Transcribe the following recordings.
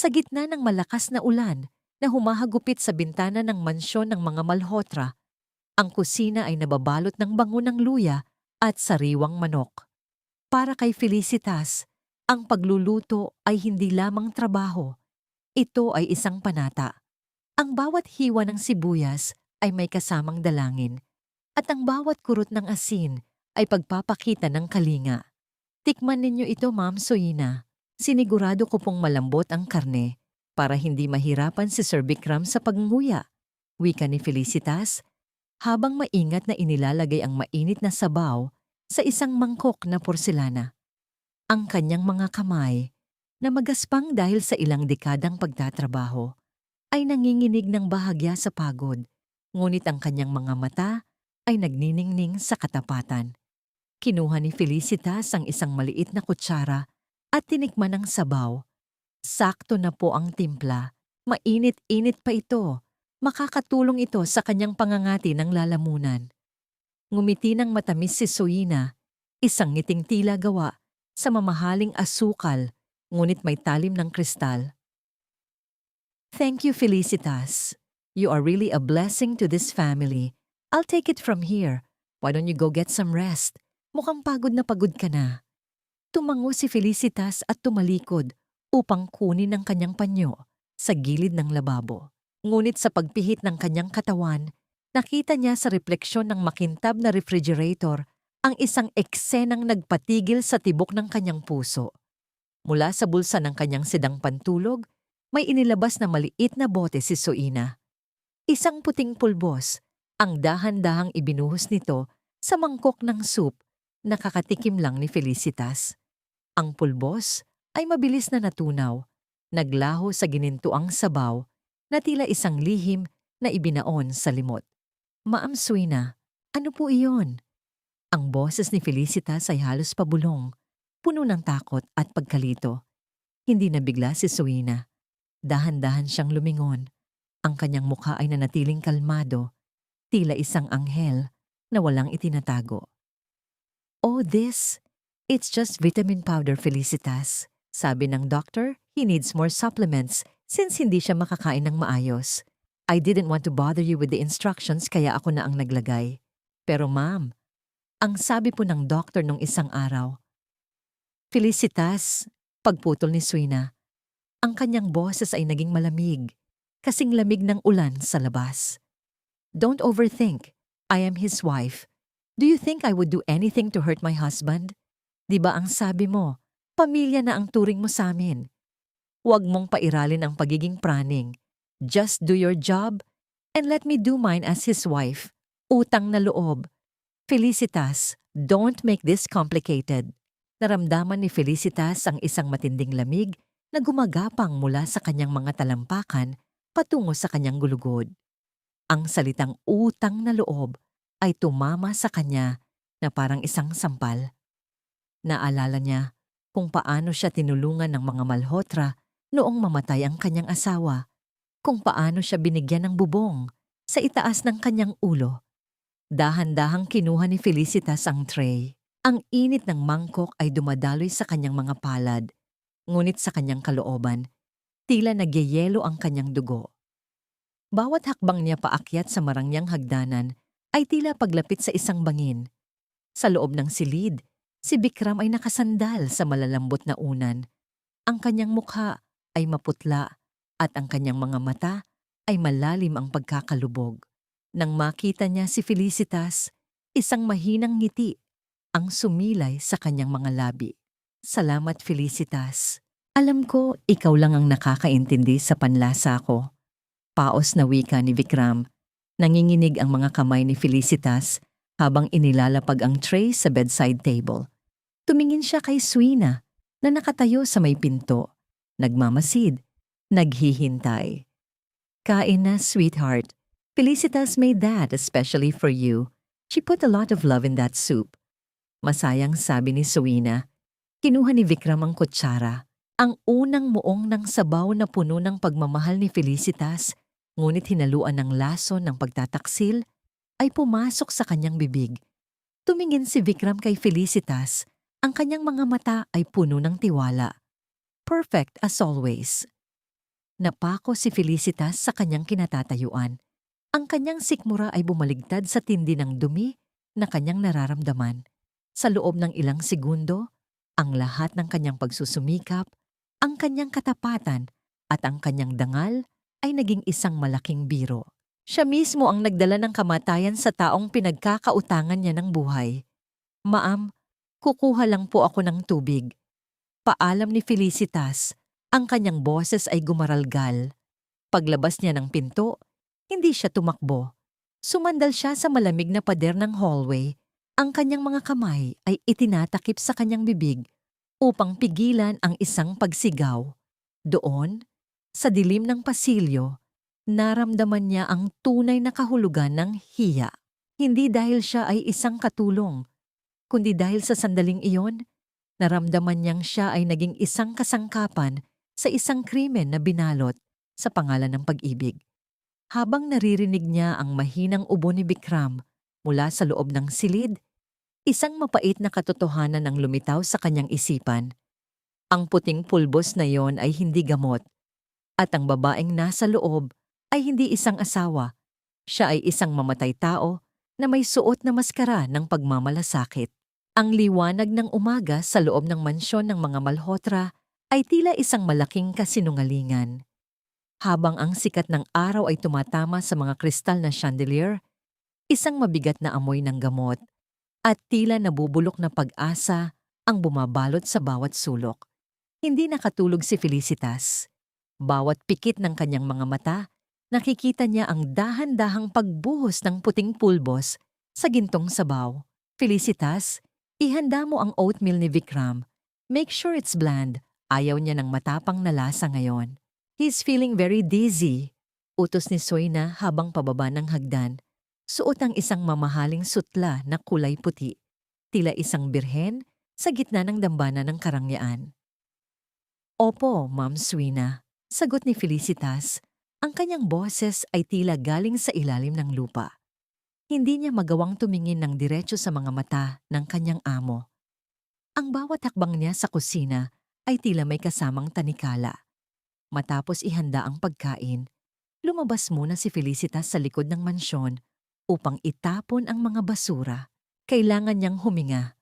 Sa gitna ng malakas na ulan na humahagupit sa bintana ng mansyon ng mga Malhotra, ang kusina ay nababalot ng bango ng luya at sariwang manok. Para kay Felicitas, ang pagluluto ay hindi lamang trabaho. Ito ay isang panata. Ang bawat hiwa ng sibuyas ay may kasamang dalangin at ang bawat kurot ng asin ay pagpapakita ng kalinga. Tikman ninyo ito, Ma'am Soina. Sinigurado ko pong malambot ang karne para hindi mahirapan si Sir Bikram sa pagnguya. Wika ni Felicitas habang maingat na inilalagay ang mainit na sabaw sa isang mangkok na porselana. Ang kanyang mga kamay, na magaspang dahil sa ilang dekadang pagtatrabaho, ay nanginginig ng bahagya sa pagod, ngunit ang kanyang mga mata ay nagniningning sa katapatan. Kinuha ni Felicitas ang isang maliit na kutsara at tinikman ang sabaw. Sakto na po ang timpla. Mainit-init pa ito. Makakatulong ito sa kanyang pangangati ng lalamunan. Ngumiti ng matamis si Soina, isang ngiting tila gawa sa mamahaling asukal, ngunit may talim ng kristal. Thank you, Felicitas. You are really a blessing to this family. I'll take it from here. Why don't you go get some rest? Mukhang pagod na pagod ka na. Tumango si Felicitas at tumalikod upang kunin ang kanyang panyo sa gilid ng lababo. Ngunit sa pagpihit ng kanyang katawan, nakita niya sa refleksyon ng makintab na refrigerator ang isang eksenang nagpatigil sa tibok ng kanyang puso. Mula sa bulsa ng kanyang sidang pantulog, may inilabas na maliit na bote si Soina. Isang puting pulbos, ang dahan-dahang ibinuhos nito sa mangkok ng soup. Nakakatikim lang ni Felicitas. Ang pulbos ay mabilis na natunaw, naglaho sa ginintuang sabaw na tila isang lihim na ibinaon sa limot. Ma'am Soina, ano po iyon? Ang boses ni Felicitas ay halos pabulong, puno ng takot at pagkalito. Hindi nabigla si Soina. Dahan-dahan siyang lumingon. Ang kanyang mukha ay nanatiling kalmado, tila isang anghel na walang itinatago. Oh, it's just vitamin powder, Felicitas. Sabi ng doctor, he needs more supplements since hindi siya makakain ng maayos. I didn't want to bother you with the instructions kaya ako na ang naglagay. Pero ma'am, ang sabi po ng doctor nung isang araw. Felicitas, pagputol ni Soina. Ang kanyang boses ay naging malamig, kasing lamig ng ulan sa labas. Don't overthink. I am his wife. Do you think I would do anything to hurt my husband? Di ba ang sabi mo, pamilya na ang turing mo sa amin. Huwag mong pairalin ang pagiging praning. Just do your job and let me do mine as his wife. Utang na loob. Felicitas, don't make this complicated. Naramdaman ni Felicitas ang isang matinding lamig na gumagapang mula sa kanyang mga talampakan patungo sa kanyang gulugod. Ang salitang utang na loob ay tumama sa kanya na parang isang sampal. Naalala niya kung paano siya tinulungan ng mga Malhotra noong mamatay ang kanyang asawa, kung paano siya binigyan ng bubong sa itaas ng kanyang ulo. Dahan-dahang kinuha ni Felicitas ang tray. Ang init ng mangkok ay dumadaloy sa kanyang mga palad, ngunit sa kanyang kalooban, tila nagyayelo ang kanyang dugo. Bawat hakbang niya paakyat sa marangyang hagdanan ay tila paglapit sa isang bangin. Sa loob ng silid, si Bikram ay nakasandal sa malalambot na unan. Ang kanyang mukha ay maputla at ang kanyang mga mata ay malalim ang pagkakalubog. Nang makita niya si Felicitas, isang mahinang ngiti ang sumilay sa kanyang mga labi. Salamat, Felicitas. Alam ko, ikaw lang ang nakakaintindi sa panlasa ko. Paos na wika ni Bikram. Nanginginig ang mga kamay ni Felicitas habang inilalapag ang tray sa bedside table. Tumingin siya kay Soina na nakatayo sa may pinto, nagmamasid, naghihintay. Kain na, sweetheart. Felicitas made that especially for you. She put a lot of love in that soup. Masayang sabi ni Soina. Kinuha ni Bikram ang kutsara. Ang unang muong ng sabaw na puno ng pagmamahal ni Felicitas, ngunit hinaluan ng laso ng pagtataksil, ay pumasok sa kanyang bibig. Tumingin si Bikram kay Felicitas. Ang kanyang mga mata ay puno ng tiwala. Perfect as always. Napako si Felicitas sa kanyang kinatatayuan. Ang kanyang sikmura ay bumaligtad sa tindi ng dumi na kanyang nararamdaman. Sa loob ng ilang segundo, ang lahat ng kanyang pagsusumikap, ang kanyang katapatan at ang kanyang dangal ay naging isang malaking biro. Siya mismo ang nagdala ng kamatayan sa taong pinagkakautangan niya ng buhay. Ma'am, kukuha lang po ako ng tubig. Paalam ni Felicitas, ang kanyang boses ay gumaralgal. Paglabas niya ng pinto, hindi siya tumakbo. Sumandal siya sa malamig na pader ng hallway. Ang kanyang mga kamay ay itinatakip sa kanyang bibig upang pigilan ang isang pagsigaw. Doon, sa dilim ng pasilyo, naramdaman niya ang tunay na kahulugan ng hiya. Hindi dahil siya ay isang katulong, kundi dahil sa sandaling iyon, naramdaman niyang siya ay naging isang kasangkapan sa isang krimen na binalot sa pangalan ng pag-ibig. Habang naririnig niya ang mahinang ubo ni Bikram mula sa loob ng silid, isang mapait na katotohanan ang lumitaw sa kanyang isipan. Ang puting pulbos na yon ay hindi gamot, at ang babaeng nasa loob ay hindi isang asawa. Siya ay isang mamatay tao na may suot na maskara ng pagmamalasakit. Ang liwanag ng umaga sa loob ng mansyon ng mga Malhotra ay tila isang malaking kasinungalingan. Habang ang sikat ng araw ay tumatama sa mga kristal na chandelier, isang mabigat na amoy ng gamot at tila nabubulok na pag-asa ang bumabalot sa bawat sulok. Hindi nakatulog si Felicitas. Bawat pikit ng kanyang mga mata, nakikita niya ang dahan-dahang pagbuhos ng puting pulbos sa gintong sabaw. Felicitas, ihanda mo ang oatmeal ni Vikram. Make sure it's bland. Ayaw niya ng matapang na lasa ngayon. He's feeling very dizzy. Utos ni Soina habang pababa ng hagdan. Suot ang isang mamahaling sutla na kulay puti. Tila isang birhen sa gitna ng dambana ng karangyaan. Opo, Ma'am Soina. Sagot ni Felicitas. Ang kanyang boses ay tila galing sa ilalim ng lupa. Hindi niya magawang tumingin ng diretso sa mga mata ng kanyang amo. Ang bawat hakbang niya sa kusina ay tila may kasamang tanikala. Matapos ihanda ang pagkain, lumabas muna si Felicitas sa likod ng mansyon upang itapon ang mga basura. Kailangan niyang huminga.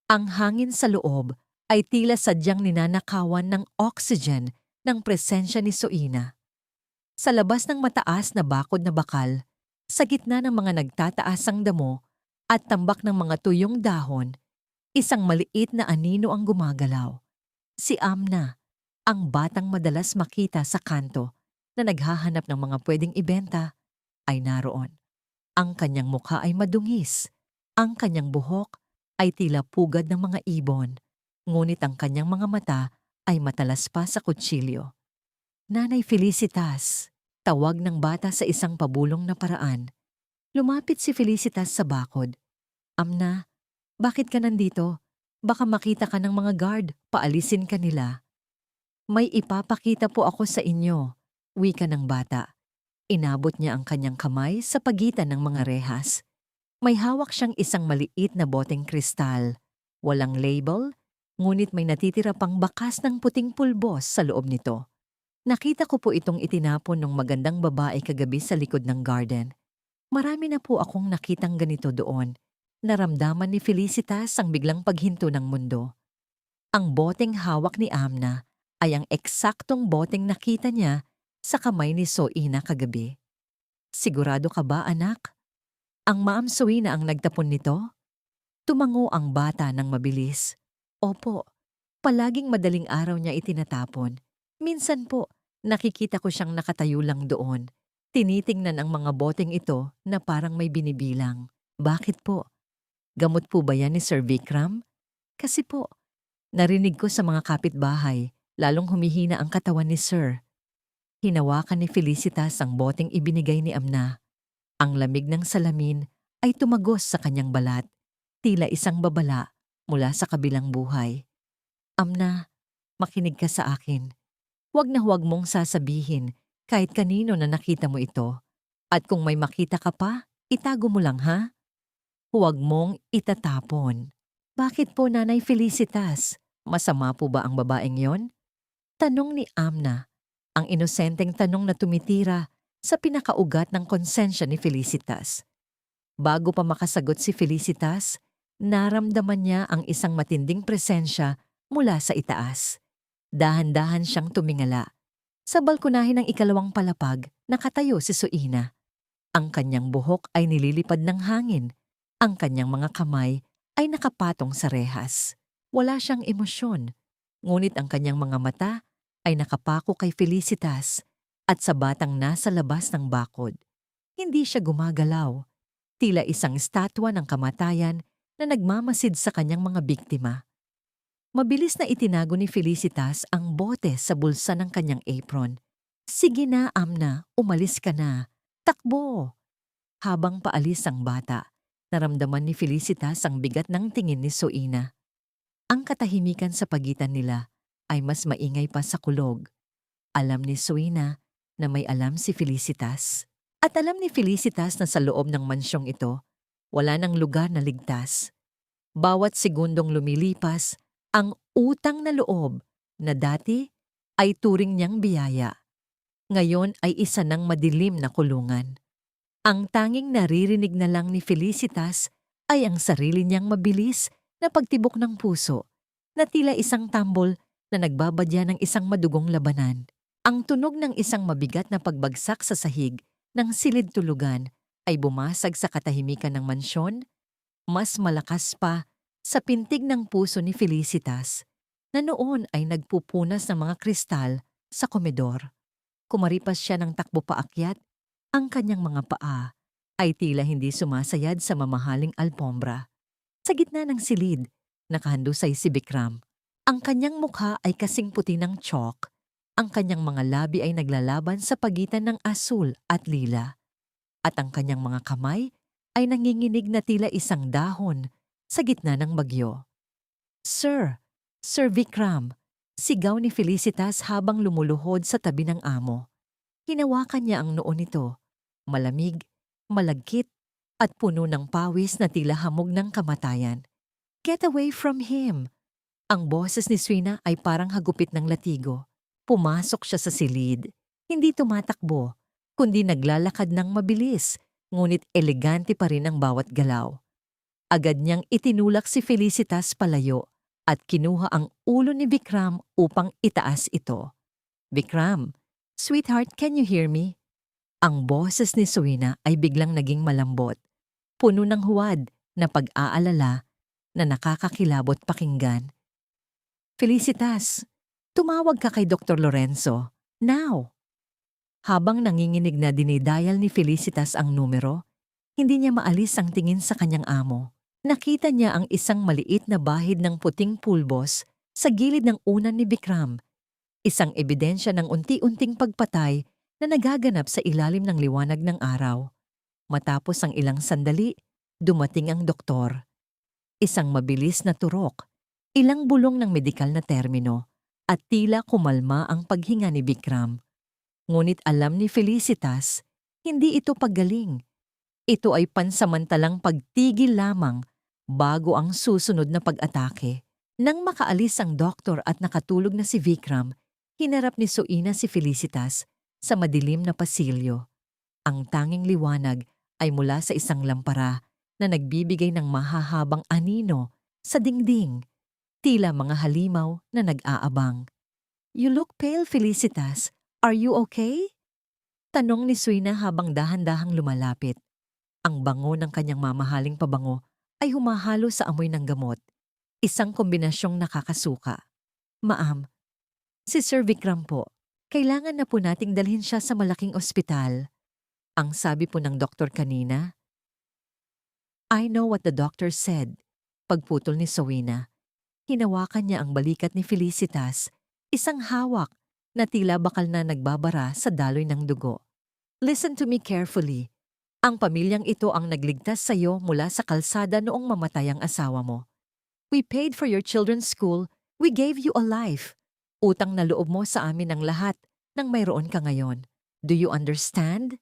Ang hangin sa loob ay tila sadyang ninanakawan ng oxygen ng presensya ni Soina. Sa labas ng mataas na bakod na bakal, sa gitna ng mga nagtataasang damo at tambak ng mga tuyong dahon, isang maliit na anino ang gumagalaw. Si Amna, ang batang madalas makita sa kanto na naghahanap ng mga pwedeng ibenta, ay naroon. Ang kanyang mukha ay madungis. Ang kanyang buhok ay tila pugad ng mga ibon. Ngunit ang kanyang mga mata ay matalas pa sa kutsilyo. Nanay Felicitas, tawag ng bata sa isang pabulong na paraan. Lumapit si Felicitas sa bakod. Amna, bakit ka nandito? Baka makita ka ng mga guard, paalisin ka nila. May ipapakita po ako sa inyo, wika ng bata. Inabot niya ang kanyang kamay sa pagitan ng mga rehas. May hawak siyang isang maliit na boteng kristal. Walang label, ngunit may natitira pang bakas ng puting pulbos sa loob nito. Nakita ko po itong itinapon ng magandang babae kagabi sa likod ng garden. Marami na po akong nakitang ganito doon. Naramdaman ni Felicitas ang biglang paghinto ng mundo. Ang boteng hawak ni Amna ay ang eksaktong boteng nakita niya sa kamay ni Soina kagabi. Sigurado ka ba, anak? Ang Ma'am Soina ang nagtapon nito? Tumango ang bata ng mabilis. Opo, palaging madaling araw niya itinatapon. Minsan po, nakikita ko siyang nakatayo lang doon. Tinitingnan ang mga boteng ito na parang may binibilang. Bakit po? Gamot po ba yan ni Sir Vikram? Kasi po, narinig ko sa mga kapitbahay, lalong humihina ang katawan ni Sir. Hinawakan ni Felicitas ang boteng ibinigay ni Amna. Ang lamig ng salamin ay tumagos sa kanyang balat, tila isang babala mula sa kabilang buhay. Amna, makinig ka sa akin. Huwag na huwag mong sasabihin kahit kanino na nakita mo ito. At kung may makita ka pa, itago mo lang ha? Huwag mong itatapon. Bakit po, Nanay Felicitas? Masama po ba ang babaeng yon? Tanong ni Amna. Ang inosenteng tanong na tumitira sa pinakaugat ng konsensya ni Felicitas. Bago pa makasagot si Felicitas, naramdaman niya ang isang matinding presensya mula sa itaas. Dahan-dahan siyang tumingala. Sa balkonahe ng ikalawang palapag, nakatayo si Soina. Ang kanyang buhok ay nililipad ng hangin. Ang kanyang mga kamay ay nakapatong sa rehas. Wala siyang emosyon, ngunit ang kanyang mga mata ay nakapako kay Felicitas at sa batang nasa labas ng bakod. Hindi siya gumagalaw, tila isang estatwa ng kamatayan na nagmamasid sa kanyang mga biktima. Mabilis na itinago ni Felicitas ang bote sa bulsa ng kanyang apron. "Sige na, Amna, umalis ka na. Takbo!" Habang paalis ang bata, naramdaman ni Felicitas ang bigat ng tingin ni Soina. Ang katahimikan sa pagitan nila ay mas maingay pa sa kulog. Alam ni Soina na may alam si Felicitas. At alam ni Felicitas na sa loob ng mansyong ito, wala nang lugar na ligtas. Bawat segundong lumilipas, ang utang na loob na dati ay turing niyang biyaya, ngayon ay isa ng madilim na kulungan. Ang tanging naririnig na lang ni Felicitas ay ang sarili niyang mabilis na pagtibok ng puso, na tila isang tambol na nagbabadya ng isang madugong labanan. Ang tunog ng isang mabigat na pagbagsak sa sahig ng silid tulugan ay bumasag sa katahimikan ng mansyon, mas malakas pa sa pintig ng puso ni Felicitas, na noon ay nagpupunas ng mga kristal sa komedor. Kumaripas siya ng takbo paakyat, ang kanyang mga paa ay tila hindi sumasayad sa mamahaling alpombra. Sa gitna ng silid, nakahandusay si Bikram. Ang kanyang mukha ay kasing puti ng chalk. Ang kanyang mga labi ay naglalaban sa pagitan ng asul at lila. At ang kanyang mga kamay ay nanginginig na tila isang dahon sa gitna ng bagyo. "Sir! Sir Vikram!" Sigaw ni Felicitas habang lumuluhod sa tabi ng amo. Hinawakan niya ang noo nito. Malamig, malagkit, at puno ng pawis na tila hamog ng kamatayan. "Get away from him!" Ang boses ni Soina ay parang hagupit ng latigo. Pumasok siya sa silid. Hindi tumatakbo, kundi naglalakad ng mabilis, ngunit elegante pa rin ang bawat galaw. Agad niyang itinulak si Felicitas palayo at kinuha ang ulo ni Vikram upang itaas ito. "Vikram, sweetheart, can you hear me?" Ang boses ni Soina ay biglang naging malambot, puno ng huwad na pag-aalala na nakakakilabot pakinggan. "Felicitas, tumawag ka kay Dr. Lorenzo. Now!" Habang nanginginig na dinidayal ni Felicitas ang numero, hindi niya maalis ang tingin sa kanyang amo. Nakita niya ang isang maliit na bahid ng puting pulbos sa gilid ng unan ni Bikram, isang ebidensya ng unti-unting pagpatay na nagaganap sa ilalim ng liwanag ng araw. Matapos ang ilang sandali, dumating ang doktor. Isang mabilis na turok, ilang bulong ng medikal na termino, at tila kumalma ang paghinga ni Bikram. Ngunit alam ni Felicitas, hindi ito paggaling. Ito ay pansamantalang pagtigil lamang bago ang susunod na pag-atake. Nang makaalis ang doktor at nakatulog na si Vikram, hinarap ni Soina si Felicitas sa madilim na pasilyo. Ang tanging liwanag ay mula sa isang lampara na nagbibigay ng mahahabang anino sa dingding, tila mga halimaw na nag-aabang. "You look pale, Felicitas. Are you okay?" Tanong ni Soina habang dahan-dahang lumalapit. Ang bango ng kanyang mamahaling pabango ay humahalo sa amoy ng gamot, isang kombinasyong nakakasuka. "Ma'am, si Sir Vikram po, kailangan na po nating dalhin siya sa malaking ospital." Ang sabi po ng doktor kanina. "I know what the doctor said." Pagputol ni Soina. Hinawakan niya ang balikat ni Felicitas, isang hawak na tila bakal na nagbabara sa daloy ng dugo. "Listen to me carefully. Ang pamilyang ito ang nagligtas sa iyo mula sa kalsada noong mamatay ang asawa mo. We paid for your children's school. We gave you a life. Utang na loob mo sa amin ang lahat nang mayroon ka ngayon. Do you understand?"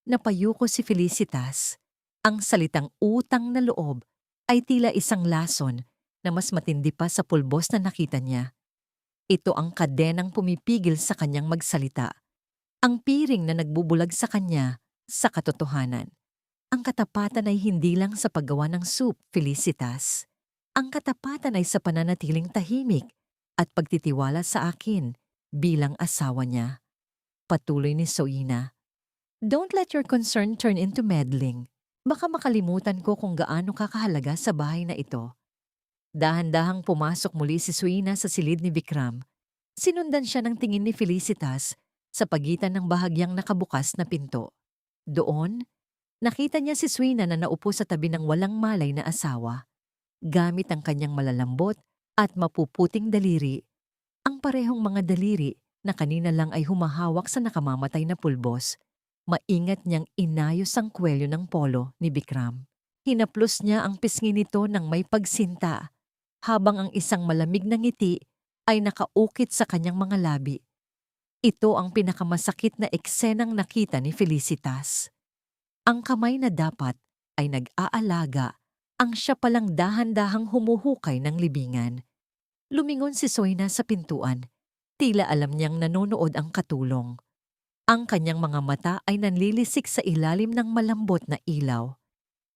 Napayuko si Felicitas. Ang salitang utang na loob ay tila isang lason na mas matindi pa sa pulbos na nakita niya. Ito ang kadenang pumipigil sa kanyang magsalita. Ang piring na nagbubulag sa kanya sa katotohanan. Ang katapatan ay hindi lang sa paggawa ng soup, Felicitas. Ang katapatan ay sa pananatiling tahimik at pagtitiwala sa akin bilang asawa niya. Patuloy ni Soina. Don't let your concern turn into meddling. Baka makalimutan ko kung gaano kakahalaga sa bahay na ito. Dahan-dahang pumasok muli si Soina sa silid ni Vikram. Sinundan siya ng tingin ni Felicitas sa pagitan ng bahagyang nakabukas na pinto. Doon, nakita niya si Soina na naupo sa tabi ng walang malay na asawa. Gamit ang kanyang malalambot at mapuputing daliri, ang parehong mga daliri na kanina lang ay humahawak sa nakamamatay na pulbos, maingat niyang inayos ang kwelyo ng polo ni Bikram. Hinaplos niya ang pisngi nito ng may pagsinta, habang ang isang malamig na ngiti ay nakaukit sa kanyang mga labi. Ito ang pinakamasakit na eksenang nakita ni Felicitas. Ang kamay na dapat ay nag-aalaga, ang siya palang dahan-dahang humuhukay ng libingan. Lumingon si Soina sa pintuan. Tila alam niyang nanonood ang katulong. Ang kanyang mga mata ay nanlilisik sa ilalim ng malambot na ilaw.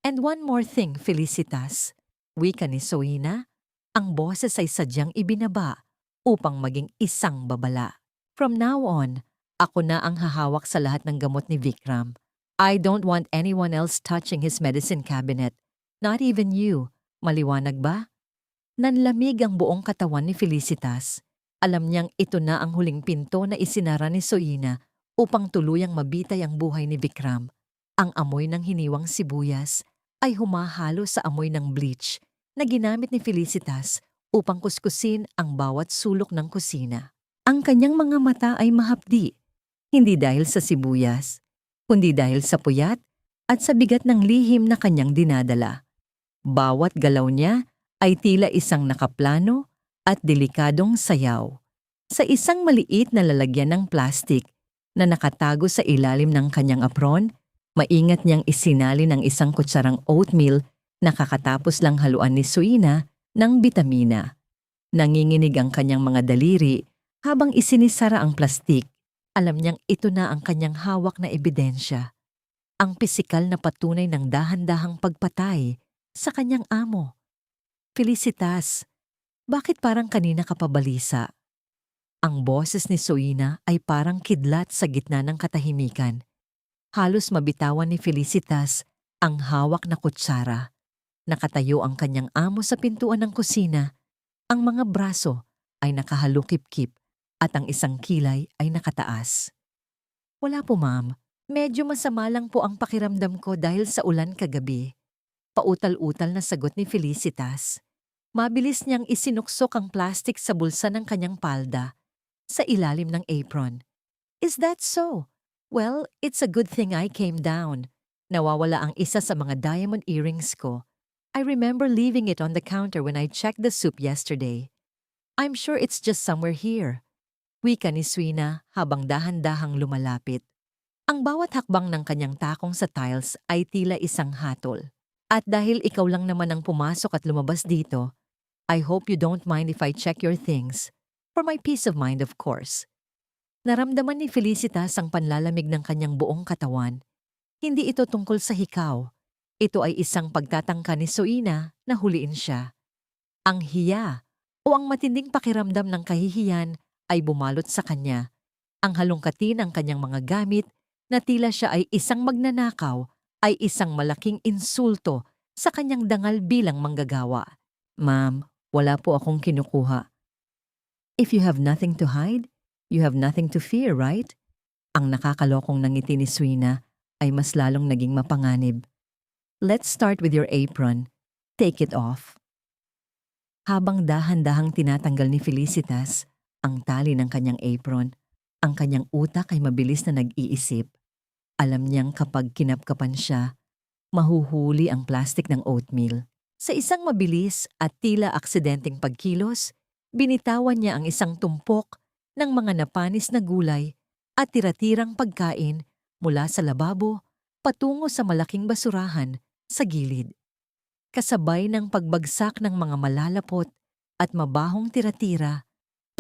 And one more thing, Felicitas. Wika ni Soina, ang boses ay sadyang ibinaba upang maging isang babala. From now on, ako na ang hahawak sa lahat ng gamot ni Vikram. I don't want anyone else touching his medicine cabinet. Not even you. Maliwanag ba? Nanlamig ang buong katawan ni Felicitas. Alam niyang ito na ang huling pinto na isinara ni Soina upang tuluyang mabitay ang buhay ni Vikram. Ang amoy ng hiniwang sibuyas ay humahalo sa amoy ng bleach na ginamit ni Felicitas upang kuskusin ang bawat sulok ng kusina. Ang kanyang mga mata ay mahapdi, hindi dahil sa sibuyas, kundi dahil sa puyat at sa bigat ng lihim na kanyang dinadala. Bawat galaw niya ay tila isang nakaplano at delikadong sayaw. Sa isang maliit na lalagyan ng plastik na nakatago sa ilalim ng kanyang apron, maingat niyang isinali ng isang kutsarang oatmeal na kakatapos lang haluan ni Soina ng bitamina. Nanginginig ang kanyang mga daliri habang isinisara ang plastik. Alam niyang ito na ang kanyang hawak na ebidensya. Ang pisikal na patunay ng dahan-dahang pagpatay sa kanyang amo. Felicitas, bakit parang kanina ka pabalisa? Ang boses ni Soina ay parang kidlat sa gitna ng katahimikan. Halos mabitawan ni Felicitas ang hawak na kutsara. Nakatayo ang kanyang amo sa pintuan ng kusina. Ang mga braso ay nakahalukip-kip at ang isang kilay ay nakataas. Wala po, ma'am. Medyo masama lang po ang pakiramdam ko dahil sa ulan kagabi. Pautal-utal na sagot ni Felicitas. Mabilis niyang isinuksok ang plastik sa bulsa ng kanyang palda, sa ilalim ng apron. Is that so? Well, it's a good thing I came down. Nawawala ang isa sa mga diamond earrings ko. I remember leaving it on the counter when I checked the soup yesterday. I'm sure it's just somewhere here. Wika ni Soina habang dahan-dahang lumalapit. Ang bawat hakbang ng kanyang takong sa tiles ay tila isang hatol. At dahil ikaw lang naman ang pumasok at lumabas dito, I hope you don't mind if I check your things. For my peace of mind, of course. Naramdaman ni Felicitas ang panlalamig ng kanyang buong katawan. Hindi ito tungkol sa hikaw. Ito ay isang pagtatangka ni Soina na huliin siya. Ang hiya o ang matinding pakiramdam ng kahihiyan ay bumalot sa kanya. Ang halongkatin ng kanyang mga gamit na tila siya ay isang magnanakaw ay isang malaking insulto sa kanyang dangal bilang manggagawa. Ma'am, wala po akong kinukuha. If you have nothing to hide, you have nothing to fear, right? Ang nakakalokong nangiti ni Soina ay mas lalong naging mapanganib. Let's start with your apron. Take it off. Habang dahan-dahang tinatanggal ni Felicitas ang tali ng kanyang apron, ang kanyang utak ay mabilis na nag-iisip. Alam niyang kapag kinapkapan siya, mahuhuli ang plastik ng oatmeal. Sa isang mabilis at tila aksidenteng pagkilos, binitawan niya ang isang tumpok ng mga napanis na gulay at tira-tirang pagkain mula sa lababo patungo sa malaking basurahan sa gilid. Kasabay ng pagbagsak ng mga malalapot at mabahong tira-tira,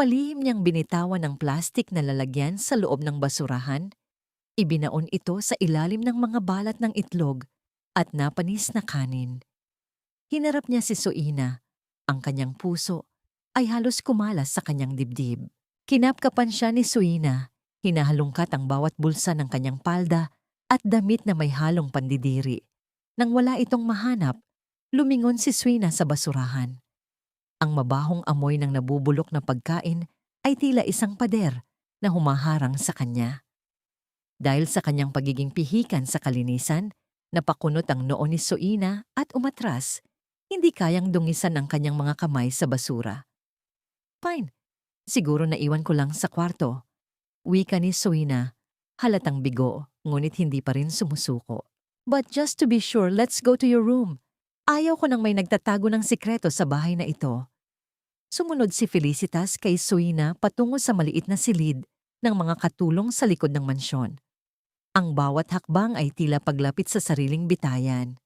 Palihim niyang binitawan ng plastik na lalagyan sa loob ng basurahan. Ibinaon ito sa ilalim ng mga balat ng itlog at napanis na kanin. Hinarap niya si Soina. Ang kanyang puso ay halos kumalas sa kanyang dibdib. Kinapkapan siya ni Soina. Hinahalungkat ang bawat bulsa ng kanyang palda at damit na may halong pandidiri. Nang wala itong mahanap, lumingon si Soina sa basurahan. Ang mabahong amoy ng nabubulok na pagkain ay tila isang pader na humaharang sa kanya. Dahil sa kanyang pagiging pihikan sa kalinisan, napakunot ang noo ni Soina at umatras, hindi kayang dungisan ang kanyang mga kamay sa basura. Fine, siguro naiwan ko lang sa kwarto. Wika ni Soina, halatang bigo, ngunit hindi pa rin sumusuko. But just to be sure, let's go to your room. Ayaw ko nang may nagtatago ng sikreto sa bahay na ito. Sumunod si Felicitas kay Soina patungo sa maliit na silid ng mga katulong sa likod ng mansyon. Ang bawat hakbang ay tila paglapit sa sariling bitayan.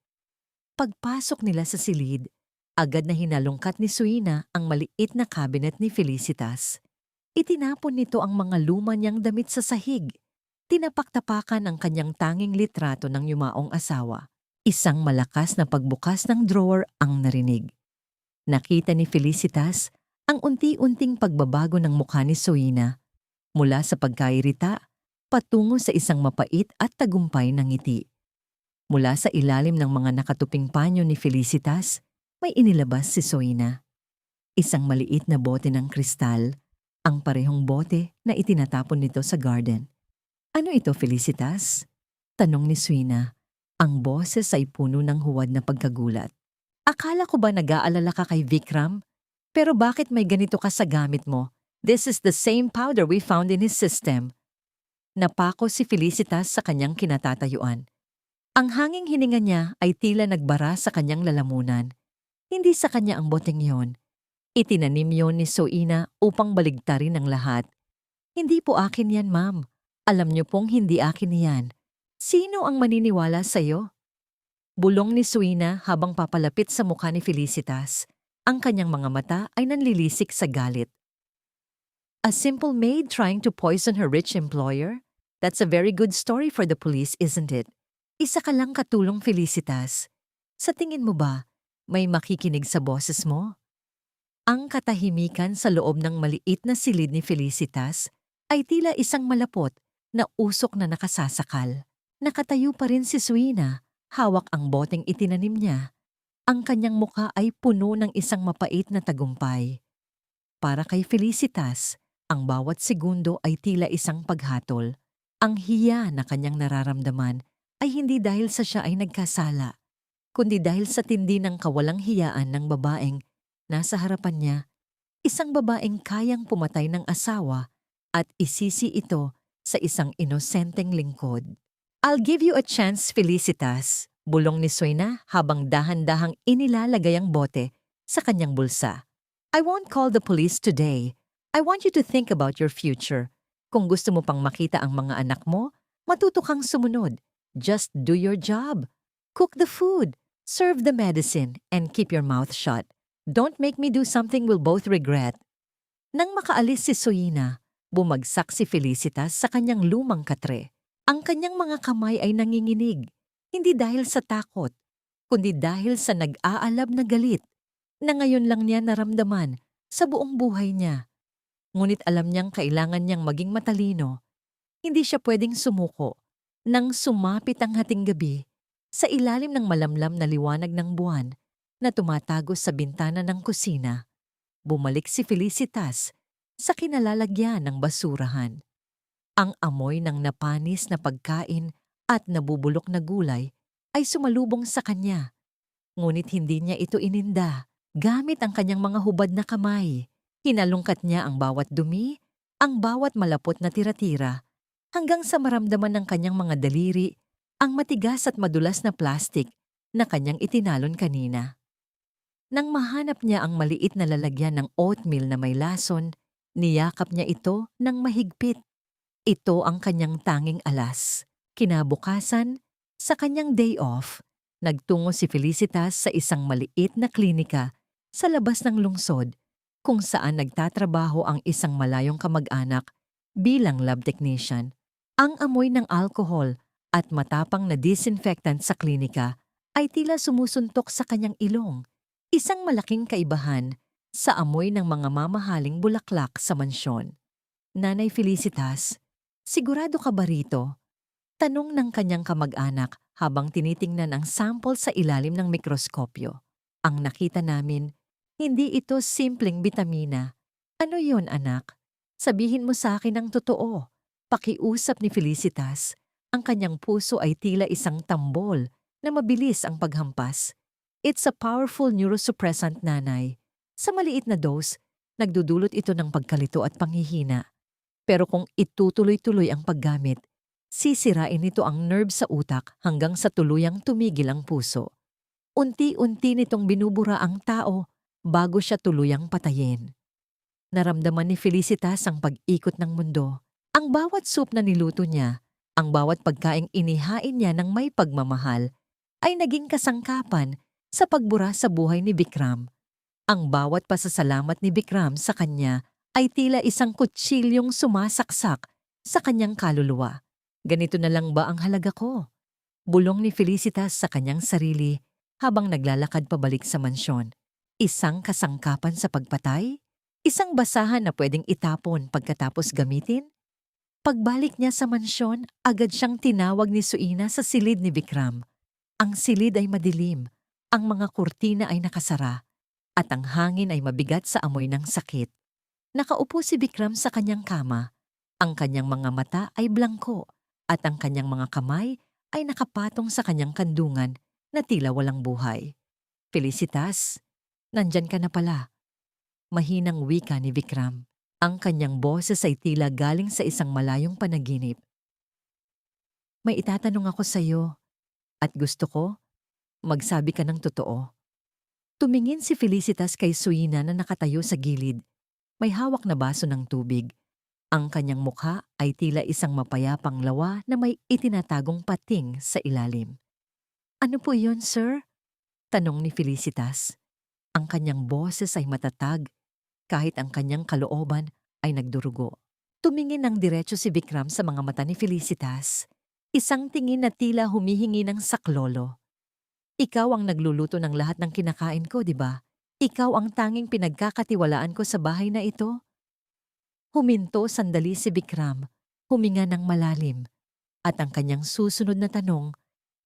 Pagpasok nila sa silid, agad na hinalungkat ni Soina ang maliit na cabinet ni Felicitas. Itinapon nito ang mga luma niyang damit sa sahig. Tinapaktapakan ang kanyang tanging litrato ng yumaong asawa. Isang malakas na pagbukas ng drawer ang narinig. Nakita ni Felicitas ang unti-unting pagbabago ng mukha ni Soina mula sa pagkairita patungo sa isang mapait at tagumpay na ngiti. Mula sa ilalim ng mga nakatuping panyo ni Felicitas, may inilabas si Soina. Isang maliit na bote ng kristal, ang parehong bote na itinatapon nito sa garden. Ano ito, Felicitas? Tanong ni Soina. Ang boses ay puno ng huwad na pagkagulat. Akala ko ba nag-aalala ka kay Vikram? Pero bakit may ganito ka sa gamit mo? This is the same powder we found in his system. Napako si Felicitas sa kanyang kinatatayuan. Ang hanging hininga niya ay tila nagbara sa kanyang lalamunan. Hindi sa kanya ang boteng yon. Itinanim yon ni Soina upang baligtarin ang lahat. Hindi po akin yan, ma'am. Alam niyo pong hindi akin yan. Sino ang maniniwala sa'yo? Bulong ni Soina habang papalapit sa mukha ni Felicitas. Ang kanyang mga mata ay nanlilisik sa galit. A simple maid trying to poison her rich employer? That's a very good story for the police, isn't it? Isa ka lang katulong, Felicitas. Sa tingin mo ba, may makikinig sa boses mo? Ang katahimikan sa loob ng maliit na silid ni Felicitas ay tila isang malapot na usok na nakasasakal. Nakatayo pa rin si Soina, hawak ang boteng itinanim niya. Ang kanyang mukha ay puno ng isang mapait na tagumpay. Para kay Felicitas, ang bawat segundo ay tila isang paghatol. Ang hiya na kanyang nararamdaman ay hindi dahil sa siya ay nagkasala, kundi dahil sa tindi ng kawalang hiyaan ng babaeng nasa harapan niya, isang babaeng kayang pumatay ng asawa at isisi ito sa isang inosenteng lingkod. I'll give you a chance, Felicitas, bulong ni Soina habang dahan-dahang inilalagay ang bote sa kanyang bulsa. I won't call the police today. I want you to think about your future. Kung gusto mo pang makita ang mga anak mo, matuto kang sumunod. Just do your job. Cook the food, serve the medicine, and keep your mouth shut. Don't make me do something we'll both regret. Nang makaalis si Soina, bumagsak si Felicitas sa kanyang lumang katre. Ang kanyang mga kamay ay nanginginig, hindi dahil sa takot, kundi dahil sa nag-aalab na galit na ngayon lang niya naramdaman sa buong buhay niya. Ngunit alam niyang kailangan niyang maging matalino. Hindi siya pwedeng sumuko. Nang sumapit ang hating gabi, sa ilalim ng malamlam na liwanag ng buwan na tumatago sa bintana ng kusina, bumalik si Felicitas sa kinalalagyan ng basurahan. Ang amoy ng napanis na pagkain at nabubulok na gulay ay sumalubong sa kanya. Ngunit hindi niya ito ininda gamit ang kanyang mga hubad na kamay. Hinalungkat niya ang bawat dumi, ang bawat malapot na tira-tira, hanggang sa maramdaman ng kanyang mga daliri ang matigas at madulas na plastik na kanyang itinalon kanina. Nang mahanap niya ang maliit na lalagyan ng oatmeal na may lason, niyakap niya ito ng mahigpit. Ito ang kanyang tanging alas. Kinabukasan, sa kanyang day off, nagtungo si Felicitas sa isang maliit na klinika sa labas ng lungsod kung saan nagtatrabaho ang isang malayong kamag-anak bilang lab technician. Ang amoy ng alkohol at matapang na disinfectant sa klinika ay tila sumusuntok sa kanyang ilong, isang malaking kaibahan sa amoy ng mga mamahaling bulaklak sa mansyon. Nanay Felicitas, sigurado ka ba rito? Tanong ng kanyang kamag-anak habang tinitingnan ang sample sa ilalim ng mikroskopyo. Ang nakita namin, hindi ito simpleng bitamina. Ano yon, anak? Sabihin mo sa akin ang totoo. Pakiusap ni Felicitas. Ang kanyang puso ay tila isang tambol na mabilis ang paghampas. It's a powerful neurosuppressant, nanay. Sa maliit na dose, nagdudulot ito ng pagkalito at panghihina. Pero kung itutuloy-tuloy ang paggamit, sisirain nito ang nerve sa utak hanggang sa tuluyang tumigil ang puso. Unti-unti nitong binubura ang tao bago siya tuluyang patayin. Naramdaman ni Felicitas ang pag-ikot ng mundo. Ang bawat soup na niluto niya, ang bawat pagkaing inihain niya ng may pagmamahal, ay naging kasangkapan sa pagbura sa buhay ni Bikram. Ang bawat pasasalamat ni Bikram sa kanya ay tila isang kutsilyong sumasaksak sa kanyang kaluluwa. Ganito na lang ba ang halaga ko? Bulong ni Felicitas sa kanyang sarili habang naglalakad pabalik sa mansyon. Isang kasangkapan sa pagpatay? Isang basahan na pwedeng itapon pagkatapos gamitin? Pagbalik niya sa mansyon, agad siyang tinawag ni Suina sa silid ni Bikram. Ang silid ay madilim, ang mga kurtina ay nakasara, at ang hangin ay mabigat sa amoy ng sakit. Nakaupo si Bikram sa kanyang kama. Ang kanyang mga mata ay blangko at ang kanyang mga kamay ay nakapatong sa kanyang kandungan na tila walang buhay. Felicitas, nandyan ka na pala. Mahinang wika ni Bikram. Ang kanyang boses ay tila galing sa isang malayong panaginip. May itatanong ako sa iyo at gusto ko magsabi ka ng totoo. Tumingin si Felicitas kay Suina na nakatayo sa gilid. May hawak na baso ng tubig. Ang kanyang mukha ay tila isang mapayapang lawa na may itinatagong pating sa ilalim. Ano po iyon, sir? Tanong ni Felicitas. Ang kanyang boses ay matatag, kahit ang kanyang kalooban ay nagdurugo. Tumingin ng diretso si Bikram sa mga mata ni Felicitas. Isang tingin na tila humihingi ng saklolo. Ikaw ang nagluluto ng lahat ng kinakain ko, di ba? Ikaw ang tanging pinagkakatiwalaan ko sa bahay na ito. Huminto sandali si Bikram, huminga ng malalim, at ang kanyang susunod na tanong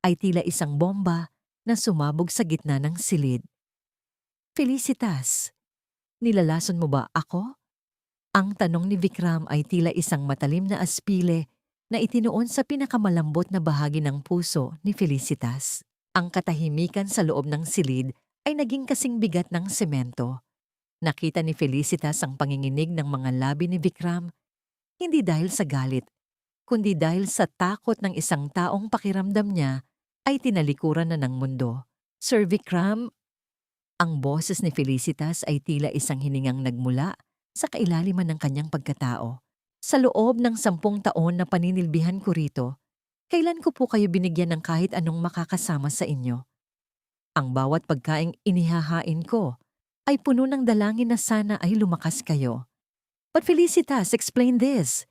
ay tila isang bomba na sumabog sa gitna ng silid. Felicitas, nilalason mo ba ako? Ang tanong ni Bikram ay tila isang matalim na aspile na itinuon sa pinakamalambot na bahagi ng puso ni Felicitas. Ang katahimikan sa loob ng silid ay naging kasing bigat ng semento. Nakita ni Felicitas ang panginginig ng mga labi ni Bikram, hindi dahil sa galit, kundi dahil sa takot ng isang taong pakiramdam niya ay tinalikuran na ng mundo. Sir Bikram, ang boses ni Felicitas ay tila isang hiningang nagmula sa kailaliman ng kanyang pagkatao. Sa loob ng 10 taon na paninilbihan ko rito, kailan ko po kayo binigyan ng kahit anong makakasama sa inyo? Ang bawat pagkaing inihahain ko ay puno ng dalangin na sana ay lumakas kayo. But Felicitas, explain this.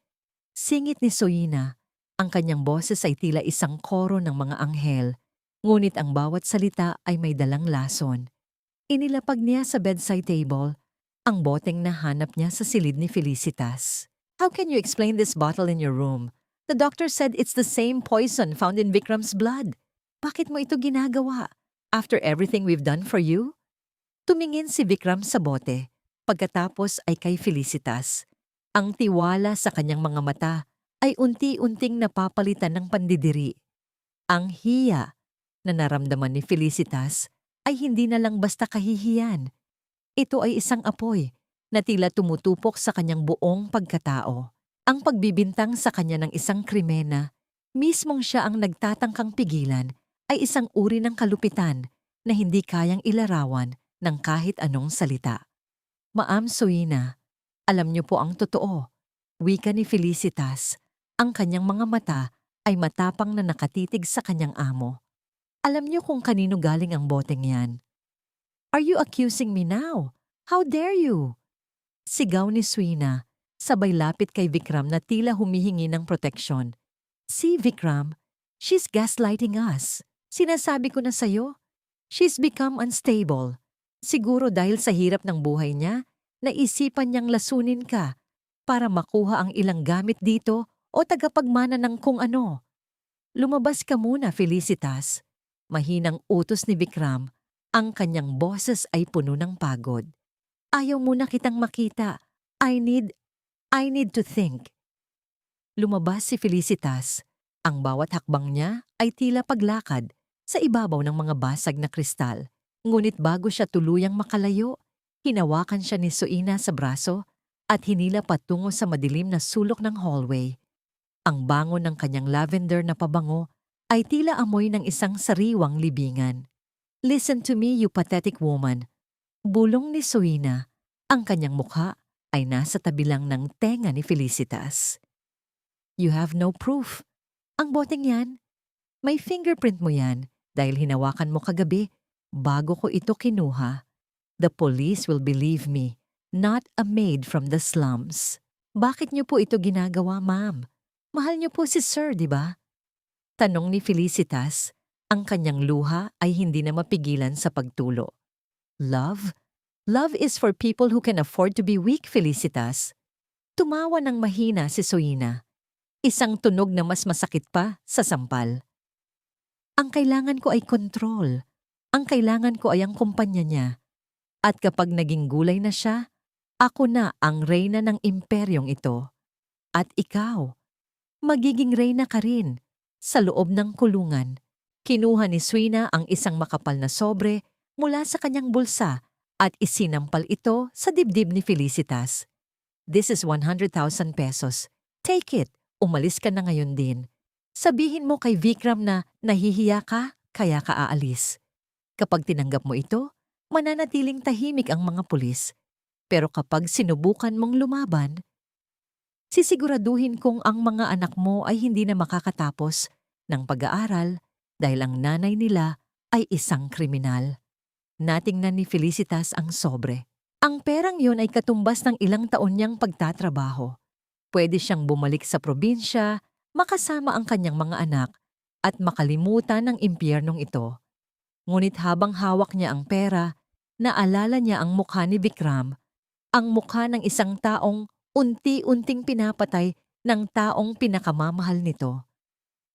Singit ni Soina. Ang kanyang boses ay tila isang koro ng mga anghel, ngunit ang bawat salita ay may dalang lason. Inilapag niya sa bedside table ang boteng na hanap niya sa silid ni Felicitas. How can you explain this bottle in your room? The doctor said it's the same poison found in Bikram's blood. Bakit mo ito ginagawa? After everything we've done for you? Tumingin si Bikram sa bote, pagkatapos ay kay Felicitas. Ang tiwala sa kanyang mga mata ay unti-unting napapalitan ng pandidiri. Ang hiya na naramdaman ni Felicitas ay hindi na lang basta kahihiyan. Ito ay isang apoy na tila tumutupok sa kanyang buong pagkatao. Ang pagbibintang sa kanya ng isang krimena, mismong siya ang nagtatangkang pigilan, ay isang uri ng kalupitan na hindi kayang ilarawan ng kahit anong salita. Ma'am Soina, alam niyo po ang totoo. Wika ni Felicitas. Ang kanyang mga mata ay matapang na nakatitig sa kanyang amo. Alam niyo kung kanino galing ang boteng yan. Are you accusing me now? How dare you? Sigaw ni Swina, sabay lapit kay Vikram na tila humihingi ng proteksyon. See, Vikram, she's gaslighting us. Sinasabi ko na sa'yo, she's become unstable. Siguro dahil sa hirap ng buhay niya, naisipan niyang lasunin ka para makuha ang ilang gamit dito o tagapagmana ng kung ano. Lumabas ka muna, Felicitas. Mahinang utos ni Vikram, ang kanyang boses ay puno ng pagod. Ayaw muna kitang makita. I need to think. Lumabas si Felicitas. Ang bawat hakbang niya ay tila paglakad sa ibabaw ng mga basag na kristal. Ngunit bago siya tuluyang makalayo, hinawakan siya ni Suina sa braso at hinila patungo sa madilim na sulok ng hallway. Ang bango ng kanyang lavender na pabango ay tila amoy ng isang sariwang libingan. Listen to me, you pathetic woman. Bulong ni Suina. Ang kanyang mukha ay nasa tabi lang ng tenga ni Felicitas. You have no proof. Ang boteng yan, may fingerprint mo yan dahil hinawakan mo kagabi bago ko ito kinuha. The police will believe me, not a maid from the slums. Bakit niyo po ito ginagawa, ma'am? Mahal niyo po si sir, di ba? Tanong ni Felicitas, ang kanyang luha ay hindi na mapigilan sa pagtulo. Love? Love is for people who can afford to be weak, Felicitas. Tumawa ng mahina si Suina. Isang tunog na mas masakit pa sa sampal. Ang kailangan ko ay kontrol. Ang kailangan ko ay ang kumpanya niya. At kapag naging gulay na siya, ako na ang reyna ng imperyong ito. At ikaw, magiging reyna ka rin sa loob ng kulungan. Kinuha ni Suina ang isang makapal na sobre mula sa kanyang bulsa at isinampal ito sa dibdib ni Felicitas. This is 100,000 pesos. Take it. Umalis ka na ngayon din. Sabihin mo kay Vikram na nahihiya ka, kaya ka aalis. Kapag tinanggap mo ito, mananatiling tahimik ang mga pulis. Pero kapag sinubukan mong lumaban, sisiguraduhin kong ang mga anak mo ay hindi na makakatapos ng pag-aaral dahil ang nanay nila ay isang kriminal. Natingnan ni Felicitas ang sobre. Ang perang yon ay katumbas ng ilang taon niyang pagtatrabaho. Pwede siyang bumalik sa probinsya, makasama ang kanyang mga anak, at makalimutan ang impyernong ito. Ngunit habang hawak niya ang pera, naalala niya ang mukha ni Vikram, ang mukha ng isang taong unti-unting pinapatay ng taong pinakamamahal nito.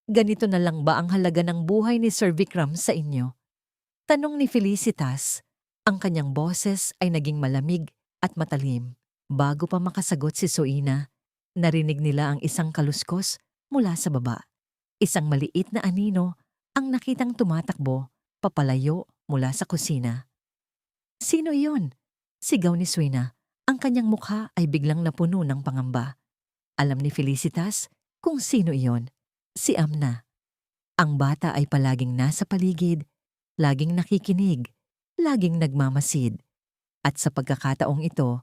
Ganito na lang ba ang halaga ng buhay ni Sir Vikram sa inyo? Tanong ni Felicitas. Ang kanyang boses ay naging malamig at matalim. Bago pa makasagot si Suina, narinig nila ang isang kaluskos mula sa baba. Isang maliit na anino ang nakitang tumatakbo papalayo mula sa kusina. Sino iyon? Sigaw ni Suina. Ang kanyang mukha ay biglang napuno ng pangamba. Alam ni Felicitas kung sino iyon. Si Amna. Ang bata ay palaging nasa paligid, laging nakikinig, laging nagmamasid. At sa pagkakataong ito,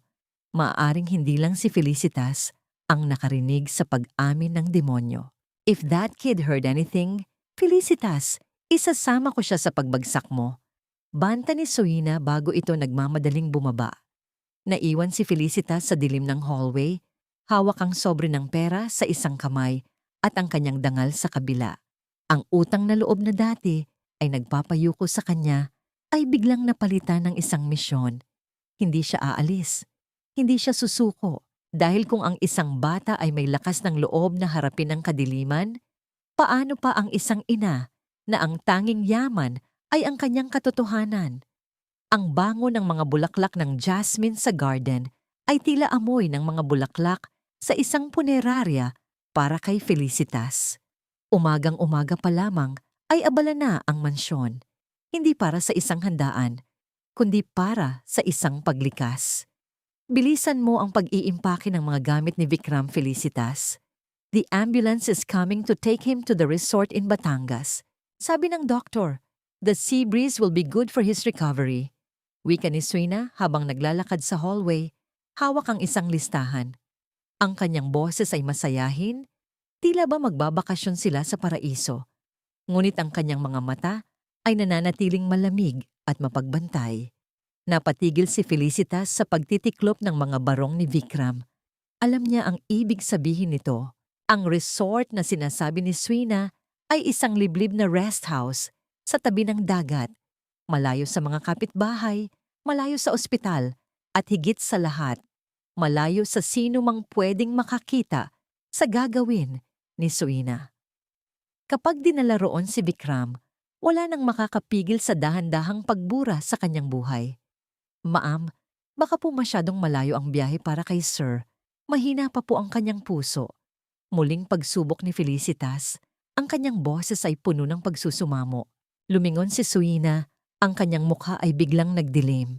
maaaring hindi lang si Felicitas ang nakarinig sa pag-amin ng demonyo. If that kid heard anything, Felicitas, isasama ko siya sa pagbagsak mo. Banta ni Suina bago ito nagmamadaling bumaba. Naiwan si Felicitas sa dilim ng hallway, hawak ang sobre ng pera sa isang kamay at ang kanyang dangal sa kabila. Ang utang na loob na dati ay nagpapayuko sa kanya ay biglang napalitan ng isang misyon. Hindi siya aalis. Hindi siya susuko. Dahil kung ang isang bata ay may lakas ng loob na harapin ang kadiliman, paano pa ang isang ina na ang tanging yaman ay ang kanyang katotohanan? Ang bango ng mga bulaklak ng jasmine sa garden ay tila amoy ng mga bulaklak sa isang punerarya para kay Felicitas. Umagang-umaga pa lamang ay abala na ang mansyon, hindi para sa isang handaan, kundi para sa isang paglikas. Bilisan mo ang pag-iimpake ng mga gamit ni Vikram, Felicitas. The ambulance is coming to take him to the resort in Batangas. Sabi ng doktor, the sea breeze will be good for his recovery. Wika ni Suina habang naglalakad sa hallway, hawak ang isang listahan. Ang kanyang boses ay masayahin, tila ba magbabakasyon sila sa paraiso. Ngunit ang kanyang mga mata ay nananatiling malamig at mapagbantay. Napatigil si Felicitas sa pagtitiklop ng mga barong ni Vikram. Alam niya ang ibig sabihin nito. Ang resort na sinasabi ni Swina ay isang liblib na rest house sa tabi ng dagat, malayo sa mga kapitbahay, malayo sa ospital, at higit sa lahat, malayo sa sino mang pwedeng makakita sa gagawin ni Swina. Kapag dinala roon si Vikram, wala nang makakapigil sa dahan-dahang pagbura sa kanyang buhay. Ma'am, baka po masyadong malayo ang biyahe para kay Sir. Mahina pa po ang kanyang puso. Muling pagsubok ni Felicitas, ang kanyang boses ay puno ng pagsusumamo. Lumingon si Swina, ang kanyang mukha ay biglang nagdilim.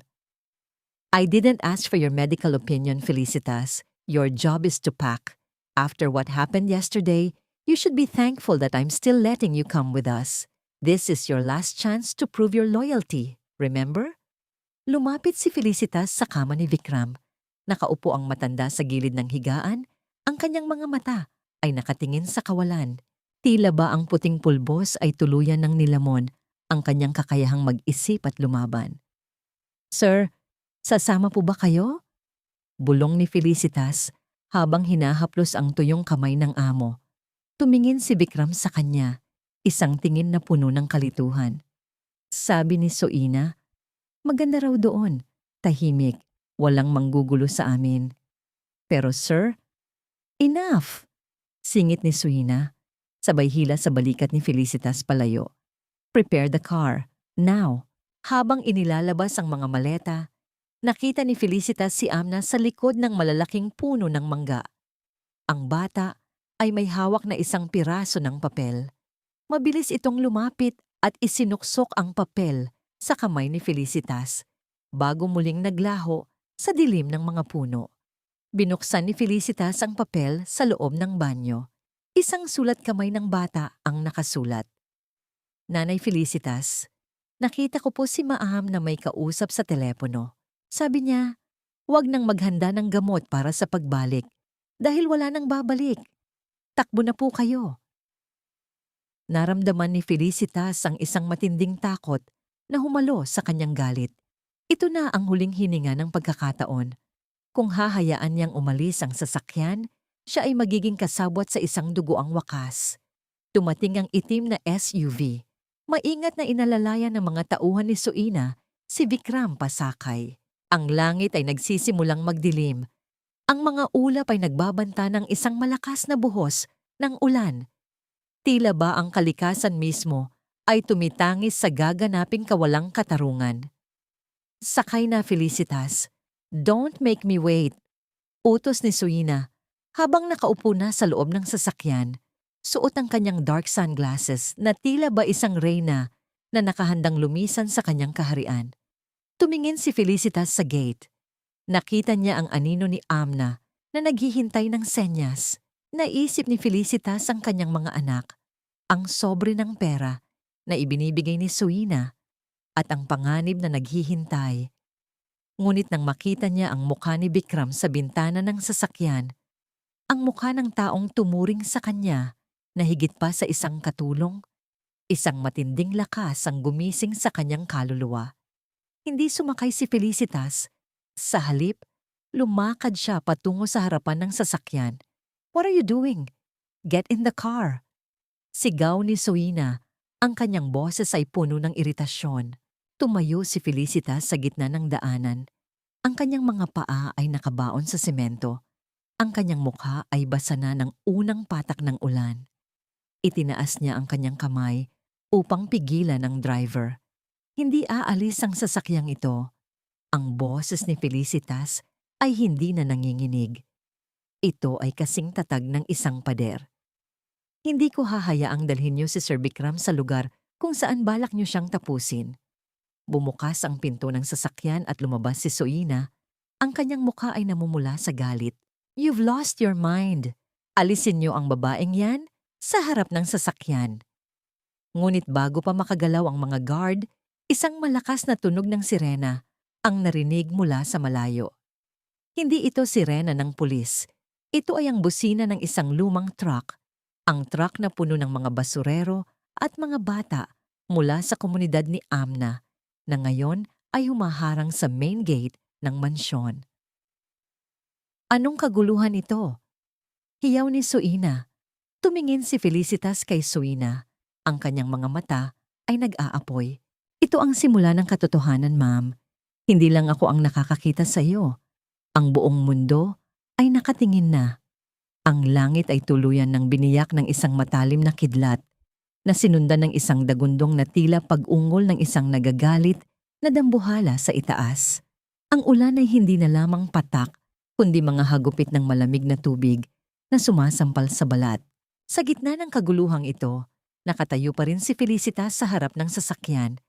I didn't ask for your medical opinion, Felicitas. Your job is to pack. After what happened yesterday, you should be thankful that I'm still letting you come with us. This is your last chance to prove your loyalty, remember? Lumapit si Felicitas sa kama ni Vikram. Nakaupo ang matanda sa gilid ng higaan, ang kanyang mga mata ay nakatingin sa kawalan. Tila ba ang puting pulbos ay tuluyan ng nilamon ang kanyang kakayahang mag-isip at lumaban. Sir, sasama po ba kayo? Bulong ni Felicitas habang hinahaplos ang tuyong kamay ng amo. Tumingin si Vikram sa kanya, isang tingin na puno ng kalituhan. Sabi ni Soina, maganda raw doon, tahimik, walang manggugulo sa amin. Pero sir, enough! Singit ni Soina, sabay hila sa balikat ni Felicitas palayo. Prepare the car, now. Habang inilalabas ang mga maleta, nakita ni Felicitas si Amna sa likod ng malalaking puno ng mangga. Ang bata ay may hawak na isang piraso ng papel. Mabilis itong lumapit at isinuksok ang papel sa kamay ni Felicitas bago muling naglaho sa dilim ng mga puno. Binuksan ni Felicitas ang papel sa loob ng banyo. Isang sulat kamay ng bata ang nakasulat. Nanay Felicitas, nakita ko po si Maam na may kausap sa telepono. Sabi niya, huwag nang maghanda ng gamot para sa pagbalik dahil wala nang babalik. Takbo na po kayo. Naramdaman ni Felicitas ang isang matinding takot na humalo sa kanyang galit. Ito na ang huling hininga ng pagkakataon. Kung hahayaan niyang umalis ang sasakyan, siya ay magiging kasabwat sa isang dugoang wakas. Dumating ang itim na SUV. Maingat na inalalayan ng mga tauhan ni Soina si Vikram pasakay. Ang langit ay nagsisimulang magdilim. Ang mga ulap ay nagbabanta ng isang malakas na buhos ng ulan. Tila ba ang kalikasan mismo ay tumitangis sa gaganaping kawalang katarungan. Sakay na, Felicitas. Don't make me wait. Utos ni Soina habang nakaupo na sa loob ng sasakyan. Suot ang kanyang dark sunglasses na tila ba isang reyna na nakahandang lumisan sa kanyang kaharian. Tumingin si Felicitas sa gate. Nakita niya ang anino ni Amna na naghihintay ng senyas. Naisip ni Felicitas ang kanyang mga anak, ang sobre ng pera na ibinibigay ni Soina at ang panganib na naghihintay. Ngunit nang makita niya ang mukha ni Vikram sa bintana ng sasakyan, ang mukha ng taong tumuring sa kanya na higit pa sa isang katulong, isang matinding lakas ang gumising sa kanyang kaluluwa. Hindi sumakay si Felicitas. Sa halip, lumakad siya patungo sa harapan ng sasakyan. What are you doing? Get in the car. Sigaw ni Soina. Ang kanyang boses ay puno ng iritasyon. Tumayo si Felicitas sa gitna ng daanan. Ang kanyang mga paa ay nakabaon sa semento. Ang kanyang mukha ay basa na ng unang patak ng ulan. Itinaas niya ang kanyang kamay upang pigilan ang driver. Hindi aalis ang sasakyang ito. Ang boses ni Felicitas ay hindi na nanginginig. Ito ay kasing tatag ng isang pader. Hindi ko hahayaang dalhin niyo si Sir Vikram sa lugar kung saan balak niyo siyang tapusin. Bumukas ang pinto ng sasakyan at lumabas si Soina. Ang kanyang mukha ay namumula sa galit. You've lost your mind. Alisin niyo ang babaeng yan sa harap ng sasakyan. Ngunit bago pa makagalaw ang mga guard, isang malakas na tunog ng sirena ang narinig mula sa malayo. Hindi ito sirena ng pulis. Ito ay ang busina ng isang lumang truck. Ang truck na puno ng mga basurero at mga bata mula sa komunidad ni Amna na ngayon ay humaharang sa main gate ng mansyon. Anong kaguluhan ito? Hiyaw ni Suina. Tumingin si Felicitas kay Suina. Ang kanyang mga mata ay nag-aapoy. Ito ang simula ng katotohanan, ma'am. Hindi lang ako ang nakakakita sa iyo. Ang buong mundo ay nakatingin na. Ang langit ay tuluyan ng biniyak ng isang matalim na kidlat na sinundan ng isang dagundong na tila pag-ungol ng isang nagagalit na dambuhala sa itaas. Ang ulan ay hindi na lamang patak, kundi mga hagupit ng malamig na tubig na sumasampal sa balat. Sa gitna ng kaguluhang ito, nakatayo pa rin si Felicitas sa harap ng sasakyan.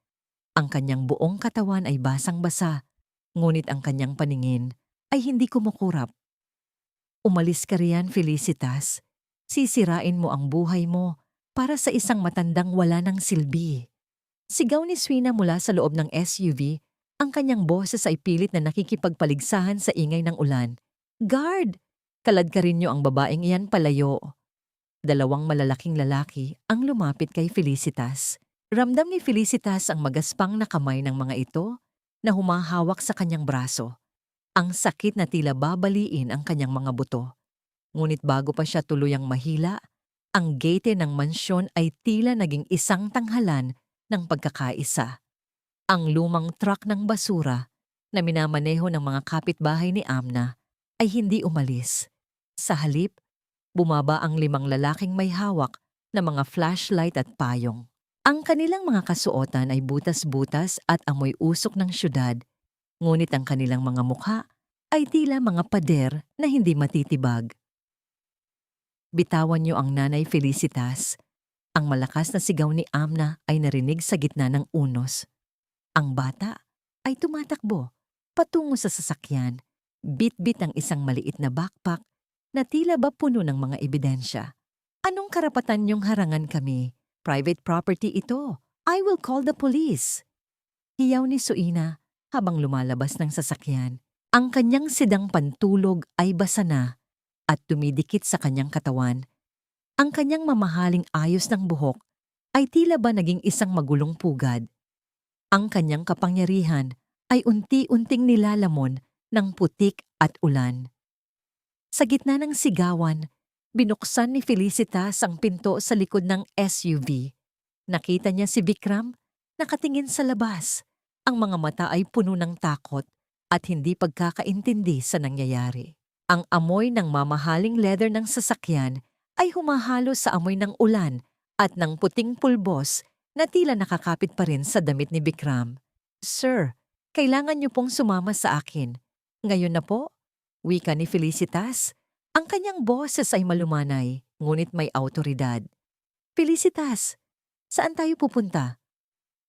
Ang kanyang buong katawan ay basang-basa, ngunit ang kanyang paningin ay hindi kumukurap. Umalis ka riyan, Felicitas. Sisirain mo ang buhay mo para sa isang matandang wala ng silbi. Sigaw ni Suina mula sa loob ng SUV, ang kanyang boses ay pilit na nakikipagpaligsahan sa ingay ng ulan. Guard! Kalad ka rin niyo ang babaeng iyan palayo. Dalawang malalaking lalaki ang lumapit kay Felicitas. Ramdam ni Felicitas ang magaspang na kamay ng mga ito na humahawak sa kanyang braso. Ang sakit na tila babaliin ang kanyang mga buto. Ngunit bago pa siya tuluyang mahila, ang gate ng mansyon ay tila naging isang tanghalan ng pagkakaisa. Ang lumang truck ng basura na minamaneho ng mga kapitbahay ni Amna ay hindi umalis. Sa halip, bumaba ang 5 lalaking may hawak na mga flashlight at payong. Ang kanilang mga kasuotan ay butas-butas at amoy usok ng syudad, ngunit ang kanilang mga mukha ay tila mga pader na hindi matitibag. Bitawan niyo ang Nanay Felicitas. Ang malakas na sigaw ni Amna ay narinig sa gitna ng unos. Ang bata ay tumatakbo patungo sa sasakyan, bit-bit ang isang maliit na backpack na tila ba puno ng mga ebidensya. Anong karapatan niyong harangan kami? Private property ito. I will call the police. Hiyaw ni Suina habang lumalabas ng sasakyan. Ang kanyang sidang pantulog ay basa na at tumidikit sa kanyang katawan. Ang kanyang mamahaling ayos ng buhok ay tila ba naging isang magulong pugad. Ang kanyang kapangyarihan ay unti-unting nilalamon ng putik at ulan. Sa gitna ng sigawan, binuksan ni Felicitas ang pinto sa likod ng SUV. Nakita niya si Vikram, nakatingin sa labas. Ang mga mata ay puno ng takot at hindi pagkakaintindi sa nangyayari. Ang amoy ng mamahaling leather ng sasakyan ay humahalo sa amoy ng ulan at ng puting pulbos na tila nakakapit pa rin sa damit ni Vikram. Sir, kailangan niyo pong sumama sa akin. Ngayon na po, wika ni Felicitas. Ang kanyang boses ay malumanay, ngunit may awtoridad. Felicitas, saan tayo pupunta?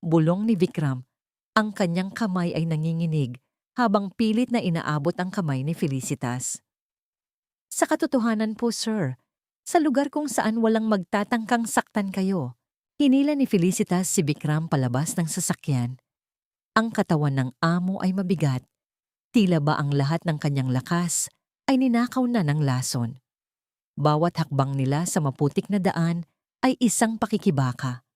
Bulong ni Vikram. Ang kanyang kamay ay nanginginig habang pilit na inaabot ang kamay ni Felicitas. Sa katotohanan po, sir, sa lugar kung saan walang magtatangkang saktan kayo. Hinila ni Felicitas si Vikram palabas ng sasakyan. Ang katawan ng amo ay mabigat. Tila ba ang lahat ng kanyang lakas ay ninakaw na ng lason. Bawat hakbang nila sa maputik na daan ay isang pakikibaka.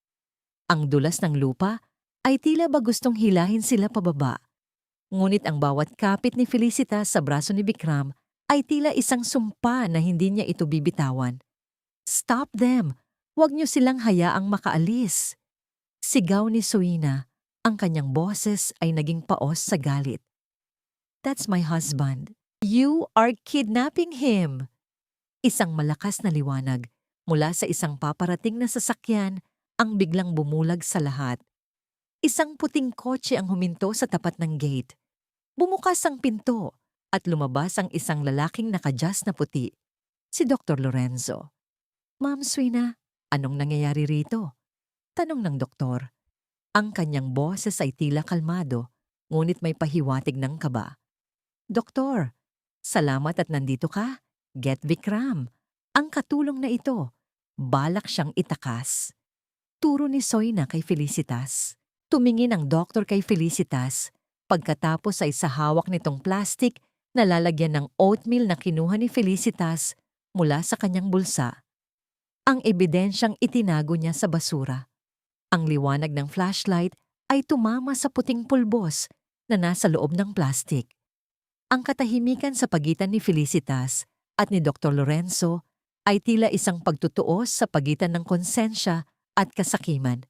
Ang dulas ng lupa ay tila ba gustong hilahin sila pababa. Ngunit ang bawat kapit ni Felicitas sa braso ni Vikram ay tila isang sumpa na hindi niya ito bibitawan. Stop them! Huwag niyo silang hayaang makaalis. Sigaw ni Suina. Ang kanyang boses ay naging paos sa galit. That's my husband. You are kidnapping him. Isang malakas na liwanag mula sa isang paparating na sasakyan ang biglang bumulag sa lahat. Isang puting kotse ang huminto sa tapat ng gate. Bumukas ang pinto at lumabas ang isang lalaking nakadyas na puti, si Dr. Lorenzo. Ma'am Suina, anong nangyayari rito? Tanong ng doktor. Ang kanyang boses ay tila kalmado, ngunit may pahiwatig ng kaba. Doktor, salamat at nandito ka. Get Vikram. Ang katulong na ito, balak siyang itakas. Turo ni Soina kay Felicitas. Tumingin ang doktor kay Felicitas. Pagkatapos ay sa hawak nitong plastic na lalagyan ng oatmeal na kinuha ni Felicitas mula sa kanyang bulsa. Ang ebidensyang itinago niya sa basura. Ang liwanag ng flashlight ay tumama sa puting pulbos na nasa loob ng plastik. Ang katahimikan sa pagitan ni Felicitas at ni Dr. Lorenzo ay tila isang pagtutuos sa pagitan ng konsensya at kasakiman.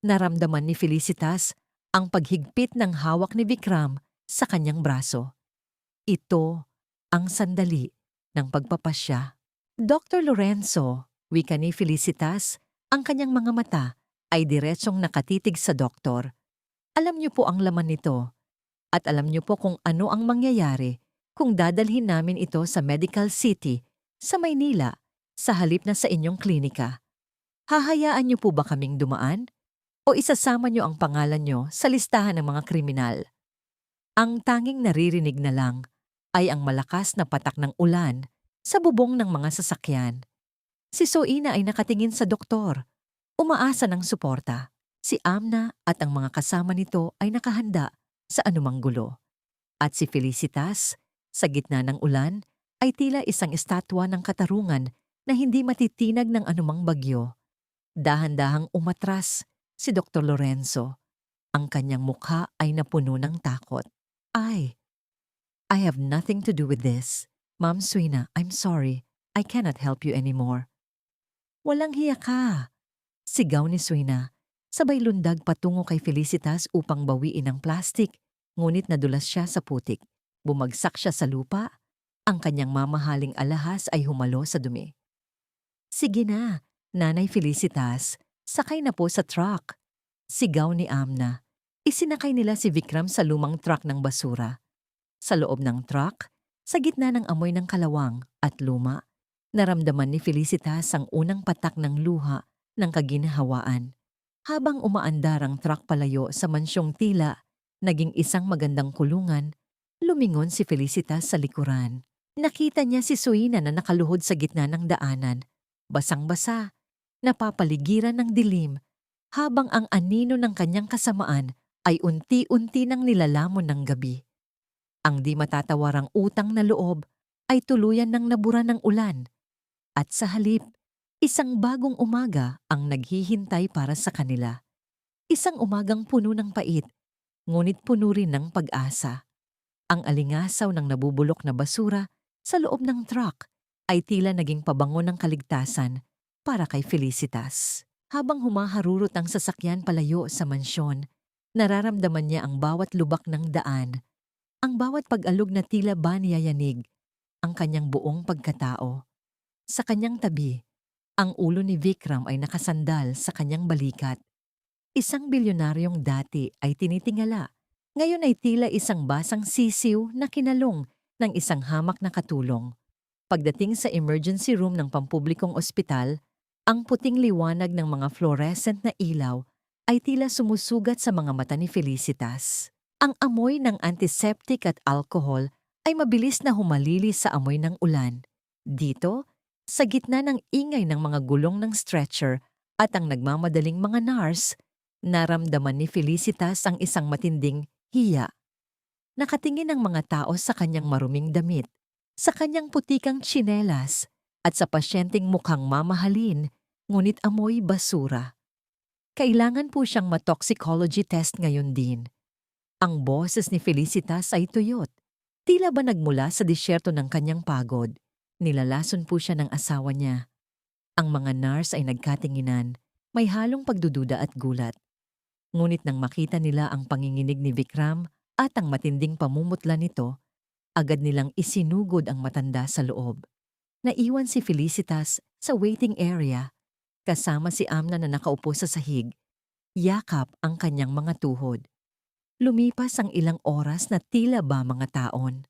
Naramdaman ni Felicitas ang paghigpit ng hawak ni Vikram sa kanyang braso. Ito ang sandali ng pagpapasya. Dr. Lorenzo, wika ni Felicitas, ang kanyang mga mata ay diretsong nakatitig sa doktor. Alam niyo po ang laman nito at alam niyo po kung ano ang mangyayari kung dadalhin namin ito sa Medical City sa Maynila sa halip na sa inyong klinika. Hahayaan niyo po ba kaming dumaan? O isasama niyo ang pangalan niyo sa listahan ng mga kriminal? Ang tanging naririnig na lang ay ang malakas na patak ng ulan sa bubong ng mga sasakyan. Si Soina ay nakatingin sa doktor, umaasa ng suporta. Si Amna at ang mga kasama nito ay nakahanda sa anumang gulo. At si Felicitas, sa gitna ng ulan, ay tila isang estatwa ng katarungan na hindi matitinag ng anumang bagyo. Dahan-dahang umatras si Dr. Lorenzo. Ang kanyang mukha ay napuno ng takot. I have nothing to do with this. Ma'am Soina, I'm sorry. I cannot help you anymore. Walang hiya ka. Sigaw ni Soina. Sabay lundag patungo kay Felicitas upang bawiin ang plastik, ngunit nadulas siya sa putik. Bumagsak siya sa lupa. Ang kanyang mamahaling alahas ay humalo sa dumi. Sige na, Nanay Felicitas, sakay na po sa truck. Sigaw ni Amna. Isinakay nila si Vikram sa lumang truck ng basura. Sa loob ng truck, sa gitna ng amoy ng kalawang at luma, naramdaman ni Felicitas ang unang patak ng luha ng kaginhawaan. Habang umaandar ang truck palayo sa mansyong tila, naging isang magandang kulungan, lumingon si Felicitas sa likuran. Nakita niya si Soina na nakaluhod sa gitna ng daanan, basang-basa, napapaligiran ng dilim, habang ang anino ng kanyang kasamaan ay unti-unti nang nilalamon ng gabi. Ang di matatawarang utang na loob ay tuluyan ng nabura ng ulan, at sa halip, isang bagong umaga ang naghihintay para sa kanila. Isang umagang puno ng pait, ngunit puno rin ng pag-asa. Ang alingasaw ng nabubulok na basura sa loob ng truck ay tila naging pabango ng kaligtasan para kay Felicitas. Habang humaharurot ang sasakyan palayo sa mansyon, nararamdaman niya ang bawat lubak ng daan, ang bawat pag-alog na tila ba niyayanig, ang kanyang buong pagkatao. Sa kanyang tabi, ang ulo ni Vikram ay nakasandal sa kanyang balikat. Isang bilyonaryong dati ay tinitingala. Ngayon ay tila isang basang sisiw na kinalong ng isang hamak na katulong. Pagdating sa emergency room ng pampublikong ospital, ang puting liwanag ng mga fluorescent na ilaw ay tila sumusugat sa mga mata ni Felicitas. Ang amoy ng antiseptic at alcohol ay mabilis na humalili sa amoy ng ulan. Dito, sa gitna ng ingay ng mga gulong ng stretcher at ang nagmamadaling mga nurse, naramdaman ni Felicitas ang isang matinding hiya. Nakatingin ang mga tao sa kanyang maruming damit, sa kanyang putikang tsinelas, at sa pasyenteng mukhang mamahalin, ngunit amoy basura. Kailangan po siyang ma-toxicology test ngayon din. Ang boses ni Felicitas ay tuyot. Tila ba nagmula sa disyerto ng kanyang pagod. Nilalason po siya ng asawa niya. Ang mga nurse ay nagkatinginan, may halong pagdududa at gulat. Ngunit nang makita nila ang panginginig ni Vikram at ang matinding pamumutla nito, agad nilang isinugod ang matanda sa loob. Naiwan si Felicitas sa waiting area, kasama si Amna na nakaupo sa sahig. Yakap ang kanyang mga tuhod. Lumipas ang ilang oras na tila ba mga taon.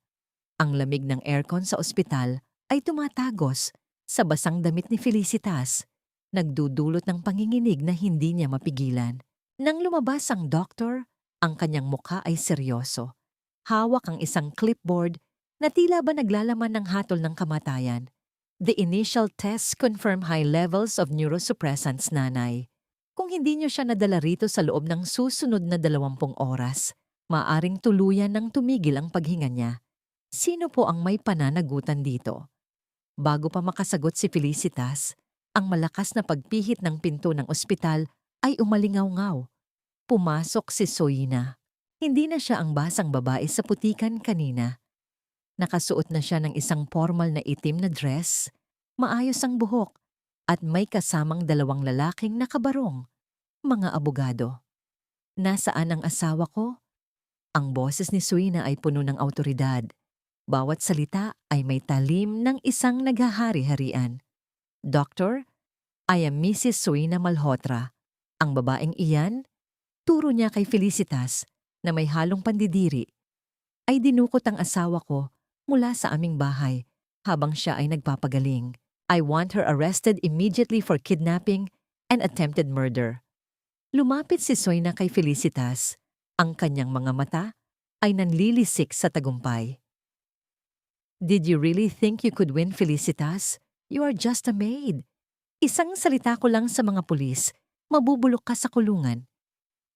Ang lamig ng aircon sa ospital ay tumatagos sa basang damit ni Felicitas, nagdudulot ng panginginig na hindi niya mapigilan. Nang lumabas ang doktor, ang kanyang mukha ay seryoso. Hawak ang isang clipboard na tila ba naglalaman ng hatol ng kamatayan. The initial tests confirm high levels of neurosuppressants, nanay. Kung hindi niyo siya nadala rito sa loob ng susunod na 20 oras, maaring tuluyan ng tumigil ang paghinga niya. Sino po ang may pananagutan dito? Bago pa makasagot si Felicitas, ang malakas na pagpihit ng pinto ng ospital ay umalingaw-ngaw. Pumasok si Soina. Hindi na siya ang basang babae sa putikan kanina. Nakasuot na siya ng isang formal na itim na dress, maayos ang buhok, at may kasamang dalawang lalaking nakabarong, mga abogado. Nasaan ang asawa ko? Ang boses ni Suina ay puno ng awtoridad. Bawat salita ay may talim ng isang naghahari-harian. Doctor, I am Mrs. Suina Malhotra. Ang babaeng iyan, turo niya kay Felicitas na may halong pandidiri, ay dinukot ang asawa ko mula sa aming bahay habang siya ay nagpapagaling. I want her arrested immediately for kidnapping and attempted murder. Lumapit si Suina kay Felicitas. Ang kanyang mga mata ay nanlilisik sa tagumpay. Did you really think you could win, Felicitas? You are just a maid. Isang salita ko lang sa mga pulis, mabubulok ka sa kulungan.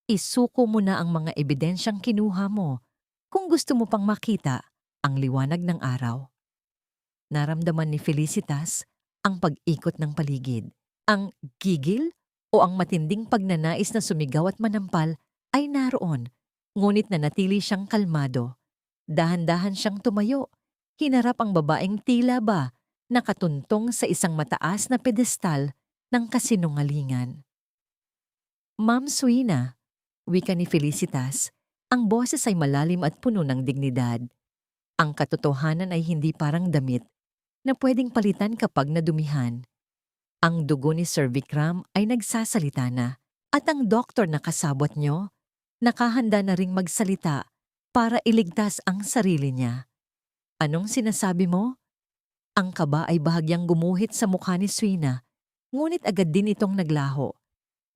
Isuko mo na ang mga ebidensyang kinuha mo kung gusto mo pang makita ang liwanag ng araw. Naramdaman ni Felicitas ang pag-ikot ng paligid. Ang gigil o ang matinding pagnanais na sumigaw at manampal ay naroon, ngunit nanatili siyang kalmado. Dahan-dahan siyang tumayo, hinarap ang babaeng tila ba nakatuntong sa isang mataas na pedestal ng kasinungalingan. Ma'am Suina, wika ni Felicitas, ang boses ay malalim at puno ng dignidad. Ang katotohanan ay hindi parang damit na pwedeng palitan kapag nadumihan. Ang dugo ni Sir Vikram ay nagsasalita na at ang doktor na kasabwat nyo, nakahanda na ring magsalita para iligtas ang sarili niya. Anong sinasabi mo? Ang kaba ay bahagyang gumuhit sa mukha ni Suina, ngunit agad din itong naglaho.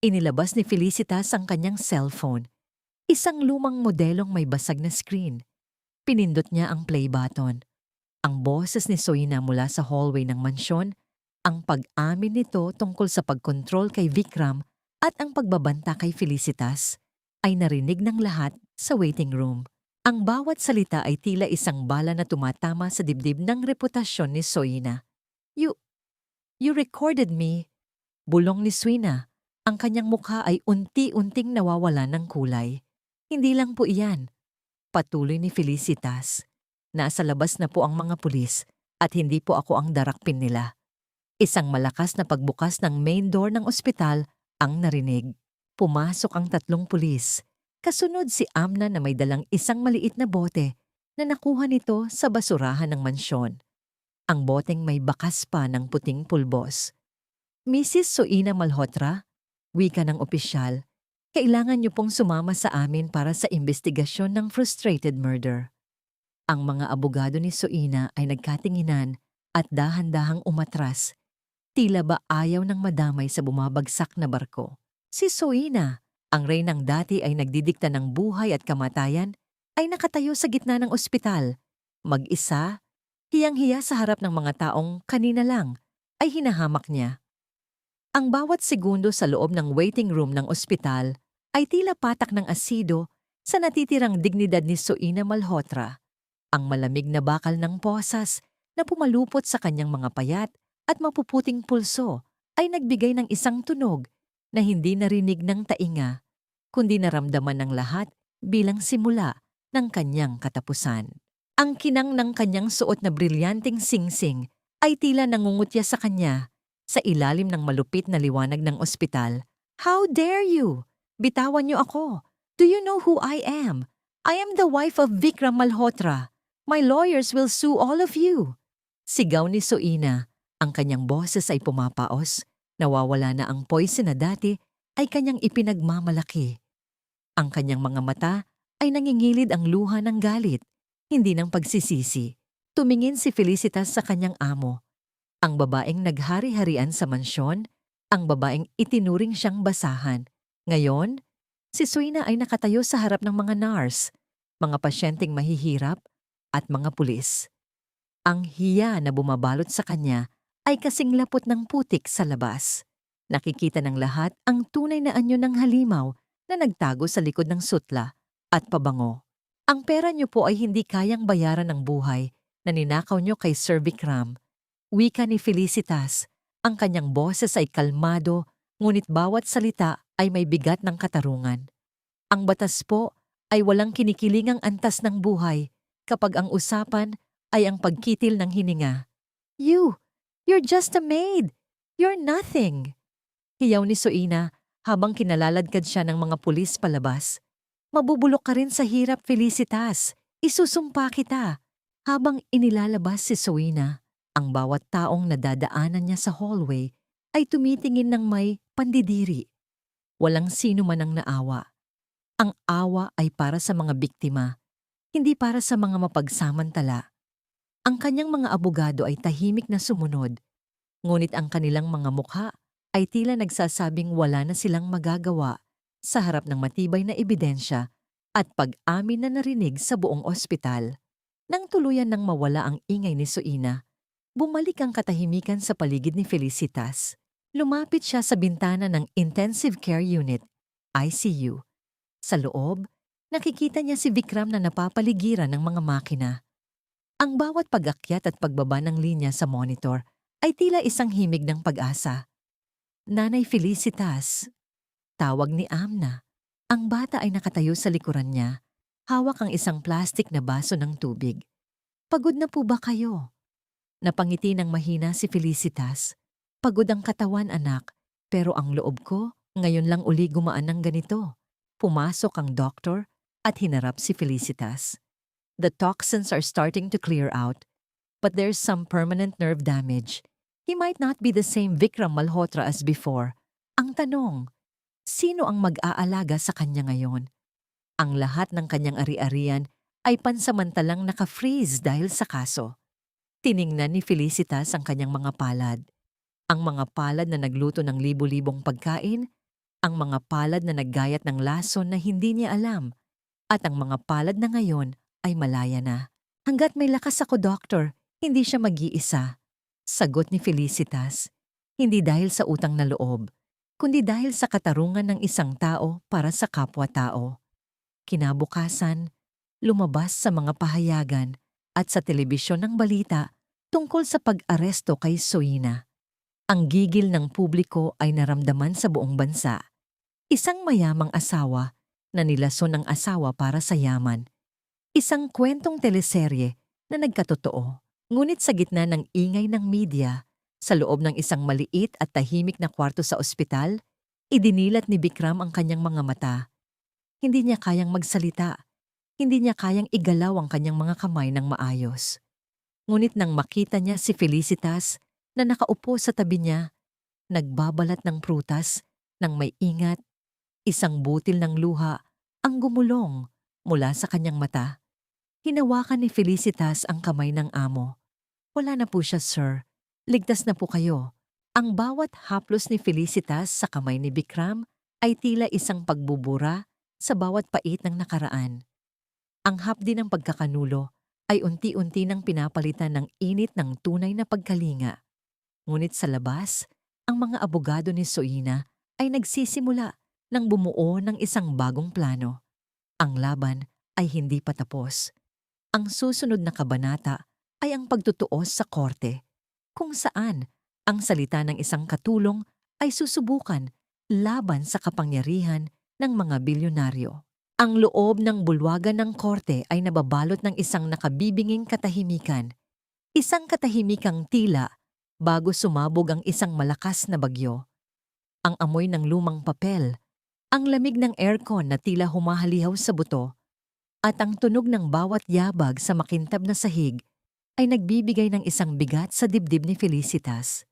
Inilabas ni Felicitas ang kanyang cellphone, isang lumang modelong may basag na screen. Pinindot niya ang play button. Ang boses ni Suina mula sa hallway ng mansyon, ang pag-amin nito tungkol sa pagkontrol kay Vikram at ang pagbabanta kay Felicitas ay narinig ng lahat sa waiting room. Ang bawat salita ay tila isang bala na tumatama sa dibdib ng reputasyon ni Suina. You recorded me. Bulong ni Suina. Ang kanyang mukha ay unti-unting nawawala ng kulay. Hindi lang po iyan. Patuloy ni Felicitas. Nasa labas na po ang mga pulis at hindi po ako ang darakpin nila. Isang malakas na pagbukas ng main door ng ospital ang narinig. Pumasok ang 3 pulis. Kasunod si Amna na may dalang isang maliit na bote na nakuha nito sa basurahan ng mansyon. Ang boteng may bakas pa ng puting pulbos. Mrs. Suina Malhotra, wika ng opisyal, kailangan niyo pong sumama sa amin para sa investigasyon ng frustrated murder. Ang mga abogado ni Suina ay nagkatinginan at dahan-dahang umatras. Tila ba ayaw ng madamay sa bumabagsak na barko. Si Suina, ang reynang dati ay nagdidikta ng buhay at kamatayan, ay nakatayo sa gitna ng ospital. Mag-isa, hiyang-hiya sa harap ng mga taong kanina lang ay hinahamak niya. Ang bawat segundo sa loob ng waiting room ng ospital ay tila patak ng asido sa natitirang dignidad ni Suina Malhotra. Ang malamig na bakal ng posas na pumalupot sa kanyang mga payat at mapuputing pulso ay nagbigay ng isang tunog na hindi narinig ng tainga, kundi naramdaman ng lahat bilang simula ng kanyang katapusan. Ang kinang ng kanyang suot na brilyanteng singsing ay tila nangungutya sa kanya sa ilalim ng malupit na liwanag ng ospital. How dare you? Bitawan niyo ako. Do you know who I am? I am the wife of Vikram Malhotra. My lawyers will sue all of you. Sigaw ni Suina. Ang kanyang boses ay pumapaos. Nawawala na ang poison na dati ay kanyang ipinagmamalaki. Ang kanyang mga mata ay nangingilid ang luha ng galit, hindi ng pagsisisi. Tumingin si Felicitas sa kanyang amo. Ang babaeng naghari-harian sa mansyon, ang babaeng itinuring siyang basahan. Ngayon, si Suina ay nakatayo sa harap ng mga nurse, mga pasyenteng mahihirap, at mga pulis. Ang hiya na bumabalot sa kanya ay kasing lapot ng putik sa labas. Nakikita ng lahat ang tunay na anyo ng halimaw na nagtago sa likod ng sutla at pabango. Ang pera niyo po ay hindi kayang bayaran ng buhay na ninakaw niyo kay Sir Vikram. Wika ni Felicitas. Ang kanyang boses ay kalmado, ngunit bawat salita ay may bigat ng katarungan. Ang batas po ay walang kinikilingang antas ng buhay kapag ang usapan ay ang pagkitil ng hininga. You're just a maid. You're nothing. Hiyaw ni Soina habang kinalaladkad siya ng mga pulis palabas. Mabubulok ka rin sa hirap, Felicitas. Isusumpa kita. Habang inilalabas si Soina, ang bawat taong nadadaanan niya sa hallway ay tumitingin ng may pandidiri. Walang sino man ang naawa. Ang awa ay para sa mga biktima, hindi para sa mga mapagsamantala. Ang kanyang mga abogado ay tahimik na sumunod, ngunit ang kanilang mga mukha ay tila nagsasabing wala na silang magagawa sa harap ng matibay na ebidensya at pag-amin na narinig sa buong ospital. Nang tuluyan nang mawala ang ingay ni Soina, bumalik ang katahimikan sa paligid ni Felicitas. Lumapit siya sa bintana ng Intensive Care Unit, ICU. Sa loob, nakikita niya si Vikram na napapaligiran ng mga makina. Ang bawat pag-akyat at pagbaba ng linya sa monitor ay tila isang himig ng pag-asa. Nanay Felicitas, tawag ni Amna. Ang bata ay nakatayo sa likuran niya, hawak ang isang plastik na baso ng tubig. Pagod na po ba kayo? Napangiti ng mahina si Felicitas. Pagod ang katawan, anak, pero ang loob ko ngayon lang uli gumaan ng ganito. Pumasok ang doktor at hinarap si Felicitas. The toxins are starting to clear out, but there's some permanent nerve damage. He might not be the same Vikram Malhotra as before. Ang tanong, sino ang mag-aalaga sa kanya ngayon? Ang lahat ng kanyang ari-arian ay pansamantalang naka-freeze dahil sa kaso. Tiningnan ni Felicitas ang kanyang mga palad. Ang mga palad na nagluto ng libu-libong pagkain, ang mga palad na naggayat ng lason na hindi niya alam, at ang mga palad na ngayon ay malaya na. Hanggat may lakas ako, doktor, hindi siya mag-iisa. Sagot ni Felicitas, hindi dahil sa utang na loob, kundi dahil sa katarungan ng isang tao para sa kapwa-tao. Kinabukasan, lumabas sa mga pahayagan at sa telebisyon ng balita tungkol sa pag-aresto kay Soina. Ang gigil ng publiko ay naramdaman sa buong bansa. Isang mayamang asawa na nilason ng asawa para sa yaman. Isang kwentong teleserye na nagkatotoo. Ngunit sa gitna ng ingay ng media, sa loob ng isang maliit at tahimik na kwarto sa ospital, idinilat ni Vikram ang kanyang mga mata. Hindi niya kayang magsalita. Hindi niya kayang igalaw ang kanyang mga kamay ng maayos. Ngunit nang makita niya si Felicitas na nakaupo sa tabi niya, nagbabalat ng prutas nang may ingat, isang butil ng luha ang gumulong mula sa kanyang mata. Hinawakan ni Felicitas ang kamay ng amo. Wala na po siya, sir. Ligtas na po kayo. Ang bawat haplos ni Felicitas sa kamay ni Vikram ay tila isang pagbubura sa bawat pait ng nakaraan. Ang hapdi ng pagkakanulo ay unti-unti nang pinapalitan ng init ng tunay na pagkalinga. Ngunit sa labas, ang mga abogado ni Soina ay nagsisimula ng bumuo ng isang bagong plano. Ang laban ay hindi pa tapos. Ang susunod na kabanata ay ang pagtutuos sa korte, kung saan ang salita ng isang katulong ay susubukan laban sa kapangyarihan ng mga bilyonaryo. Ang loob ng bulwagan ng korte ay nababalot ng isang nakabibinging katahimikan. Isang katahimikang tila bago sumabog ang isang malakas na bagyo. Ang amoy ng lumang papel, ang lamig ng aircon na tila humahalihaw sa buto, at ang tunog ng bawat yabag sa makintab na sahig ay nagbibigay ng isang bigat sa dibdib ni Felicitas.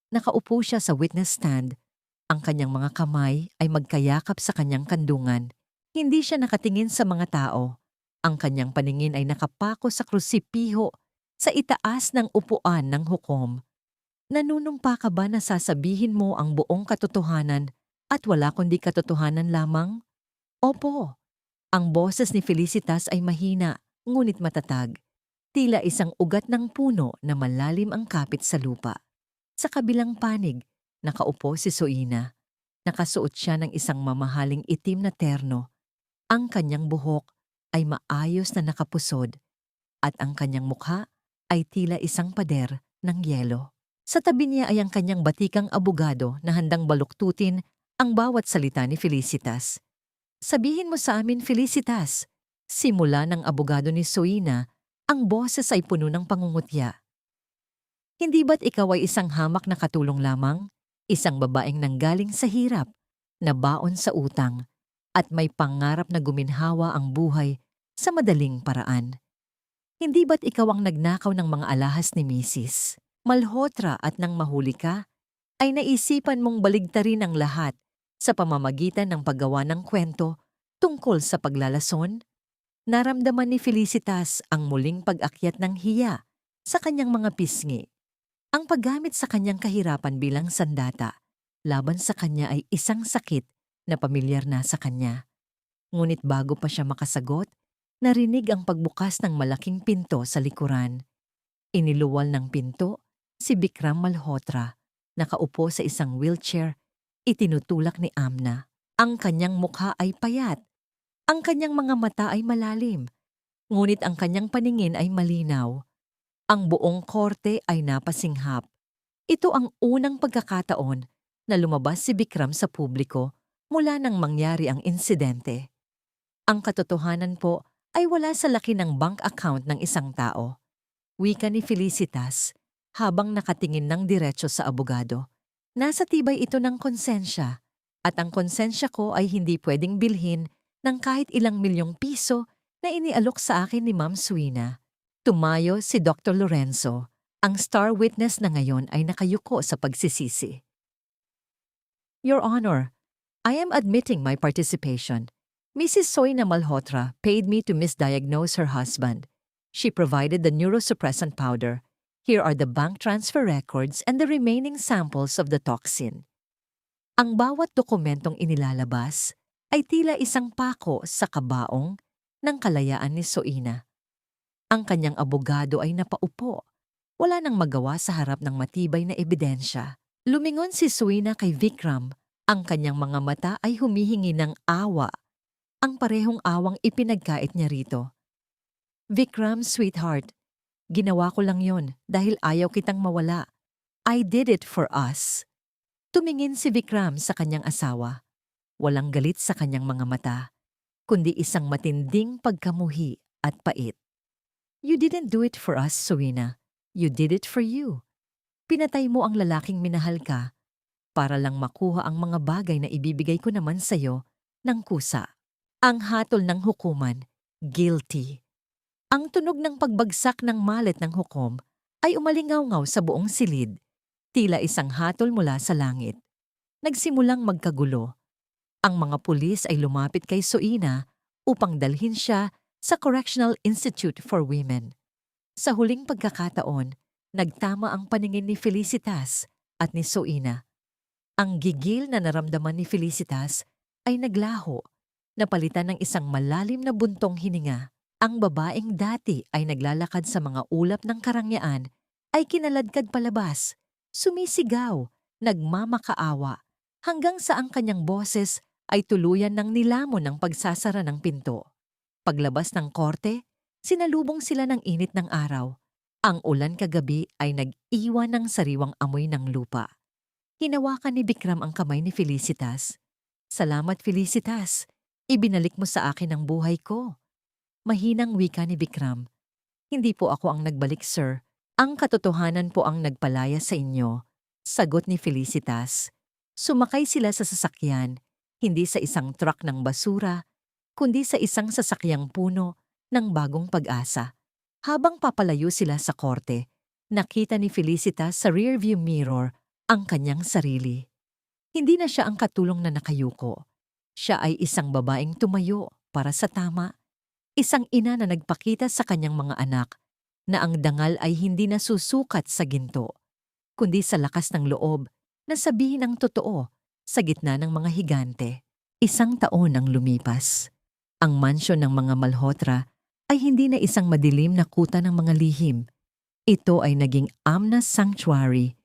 Nakaupo siya sa witness stand. Ang kanyang mga kamay ay magkayakap sa kanyang kandungan. Hindi siya nakatingin sa mga tao. Ang kanyang paningin ay nakapako sa krusipiho sa itaas ng upuan ng hukom. Nanunumpa ka ba na sasabihin mo ang buong katotohanan at wala kundi katotohanan lamang? Opo. Ang boses ni Felicitas ay mahina, ngunit matatag. Tila isang ugat ng puno na malalim ang kapit sa lupa. Sa kabilang panig, nakaupo si Soina. Nakasuot siya ng isang mamahaling itim na terno. Ang kanyang buhok ay maayos na nakapusod at ang kanyang mukha ay tila isang pader ng yelo. Sa tabi niya ay ang kanyang batikang abogado na handang baluktutin ang bawat salita ni Felicitas. Sabihin mo sa amin, Felicitas. Simula ng abogado ni Soina, ang boses ay puno ng pangungutya. Hindi ba't ikaw ay isang hamak na katulong lamang? Isang babaeng nanggaling sa hirap, nabaon sa utang, at may pangarap na guminhawa ang buhay sa madaling paraan. Hindi ba't ikaw ang nagnakaw ng mga alahas ni Mrs. Malhotra at nang mahuli ka, ay naisipan mong baligtarin ang lahat sa pamamagitan ng paggawa ng kwento tungkol sa paglalason? Naramdaman ni Felicitas ang muling pag-akyat ng hiya sa kanyang mga pisngi. Ang paggamit sa kanyang kahirapan bilang sandata laban sa kanya ay isang sakit na pamilyar na sa kanya. Ngunit bago pa siya makasagot, narinig ang pagbukas ng malaking pinto sa likuran. Iniluwal ng pinto si Bikram Malhotra, nakaupo sa isang wheelchair, itinutulak ni Amna. Ang kanyang mukha ay payat, ang kanyang mga mata ay malalim, ngunit ang kanyang paningin ay malinaw. Ang buong korte ay napasinghap. Ito ang unang pagkakataon na lumabas si Bikram sa publiko mula nang mangyari ang insidente. Ang katotohanan po ay wala sa laki ng bank account ng isang tao. Wika ni Felicitas habang nakatingin ng diretso sa abogado. Nasa tibay ito ng konsensya, at ang konsensya ko ay hindi pwedeng bilhin ng kahit ilang milyong piso na inialok sa akin ni Ma'am Soina. Tumayo si Dr. Lorenzo, ang star witness na ngayon ay nakayuko sa pagsisisi. Your Honor, I am admitting my participation. Mrs. Soina Malhotra paid me to misdiagnose her husband. She provided the neurosuppressant powder. Here are the bank transfer records and the remaining samples of the toxin. Ang bawat dokumentong inilalabas ay tila isang pako sa kabaong ng kalayaan ni Soina. Ang kanyang abogado ay napaupo. Wala nang magawa sa harap ng matibay na ebidensya. Lumingon si Soina kay Vikram. Ang kanyang mga mata ay humihingi ng awa. Ang parehong awang ipinagkait niya rito. Vikram, sweetheart, ginawa ko lang yon dahil ayaw kitang mawala. I did it for us. Tumingin si Vikram sa kanyang asawa. Walang galit sa kanyang mga mata, kundi isang matinding pagkamuhi at pait. You didn't do it for us, Soina. You did it for you. Pinatay mo ang lalaking minahal ka para lang makuha ang mga bagay na ibibigay ko naman sa'yo ng kusa. Ang hatol ng hukuman, guilty. Ang tunog ng pagbagsak ng mallet ng hukom ay umalingaw-ngaw sa buong silid, tila isang hatol mula sa langit. Nagsimulang magkagulo. Ang mga pulis ay lumapit kay Soina upang dalhin siya sa Correctional Institute for Women. Sa huling pagkakataon, nagtama ang paningin ni Felicitas at ni Soina. Ang gigil na naramdaman ni Felicitas ay naglaho, napalitan ng isang malalim na buntong hininga. Ang babaeng dati ay naglalakad sa mga ulap ng karangyaan ay kinaladkad palabas, sumisigaw, nagmamakaawa, hanggang sa ang kanyang boses ay tuluyan ng nilamon ng pagsasara ng pinto. Paglabas ng korte, sinalubong sila ng init ng araw. Ang ulan kagabi ay nag-iwan ng sariwang amoy ng lupa. Hinawakan ni Bikram ang kamay ni Felicitas. Salamat, Felicitas. Ibinalik mo sa akin ang buhay ko. Mahinang wika ni Bikram. Hindi po ako ang nagbalik, sir. Ang katotohanan po ang nagpalaya sa inyo. Sagot ni Felicitas. Sumakay sila sa sasakyan, hindi sa isang truck ng basura, kundi sa isang sasakyang puno ng bagong pag-asa. Habang papalayo sila sa korte, nakita ni Felicitas sa rearview mirror ang kanyang sarili. Hindi na siya ang katulong na nakayuko. Siya ay isang babaeng tumayo para sa tama. Isang ina na nagpakita sa kanyang mga anak na ang dangal ay hindi nasusukat sa ginto, kundi sa lakas ng loob na sabihin ang totoo sa gitna ng mga higante. 1 taon ang lumipas. Ang mansyon ng mga Malhotra ay hindi na isang madilim na kuta ng mga lihim. Ito ay naging Amna Sanctuary,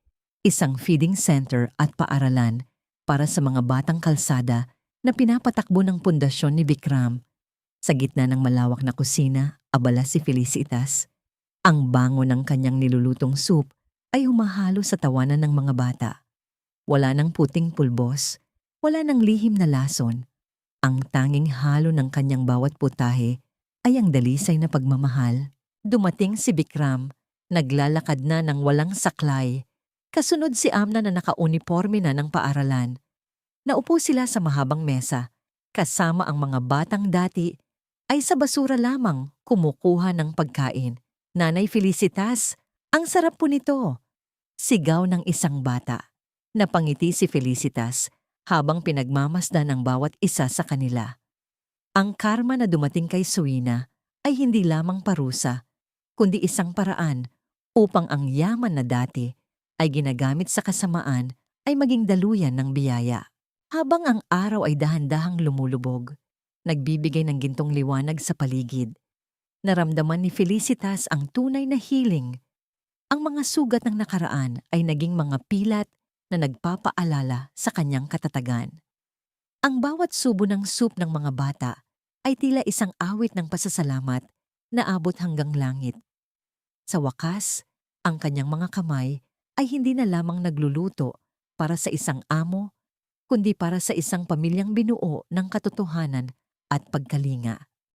isang feeding center at paaralan para sa mga batang kalsada na pinapatakbo ng pundasyon ni Bikram. Sa gitna ng malawak na kusina, abala si Felicitas. Ang bango ng kanyang nilulutong soup ay humahalo sa tawanan ng mga bata. Wala ng puting pulbos, wala ng lihim na lason. Ang tanging halo ng kanyang bawat putahe ay ang dalisay na pagmamahal. Dumating si Bikram, naglalakad na ng walang saklay. Kasunod si Amna na nakauniporme na ng paaralan. Naupo sila sa mahabang mesa, kasama ang mga batang dati ay sa basura lamang kumukuha ng pagkain. Nanay Felicitas, ang sarap po nito. Sigaw ng isang bata. Napangiti si Felicitas habang pinagmamasdan ng bawat isa sa kanila. Ang karma na dumating kay Suina ay hindi lamang parusa, kundi isang paraan upang ang yaman na dati ay ginagamit sa kasamaan ay maging daluyan ng biyaya. Habang ang araw ay dahan-dahang lumulubog, nagbibigay ng gintong liwanag sa paligid, naramdaman ni Felicitas ang tunay na healing. Ang mga sugat ng nakaraan ay naging mga pilat na nagpapaalala sa kanyang katatagan. Ang bawat subo ng soup ng mga bata ay tila isang awit ng pasasalamat na abot hanggang langit. Sa wakas, ang kanyang mga kamay ay hindi na lamang nagluluto para sa isang amo, kundi para sa isang pamilyang binuo ng katotohanan at pagkalinga.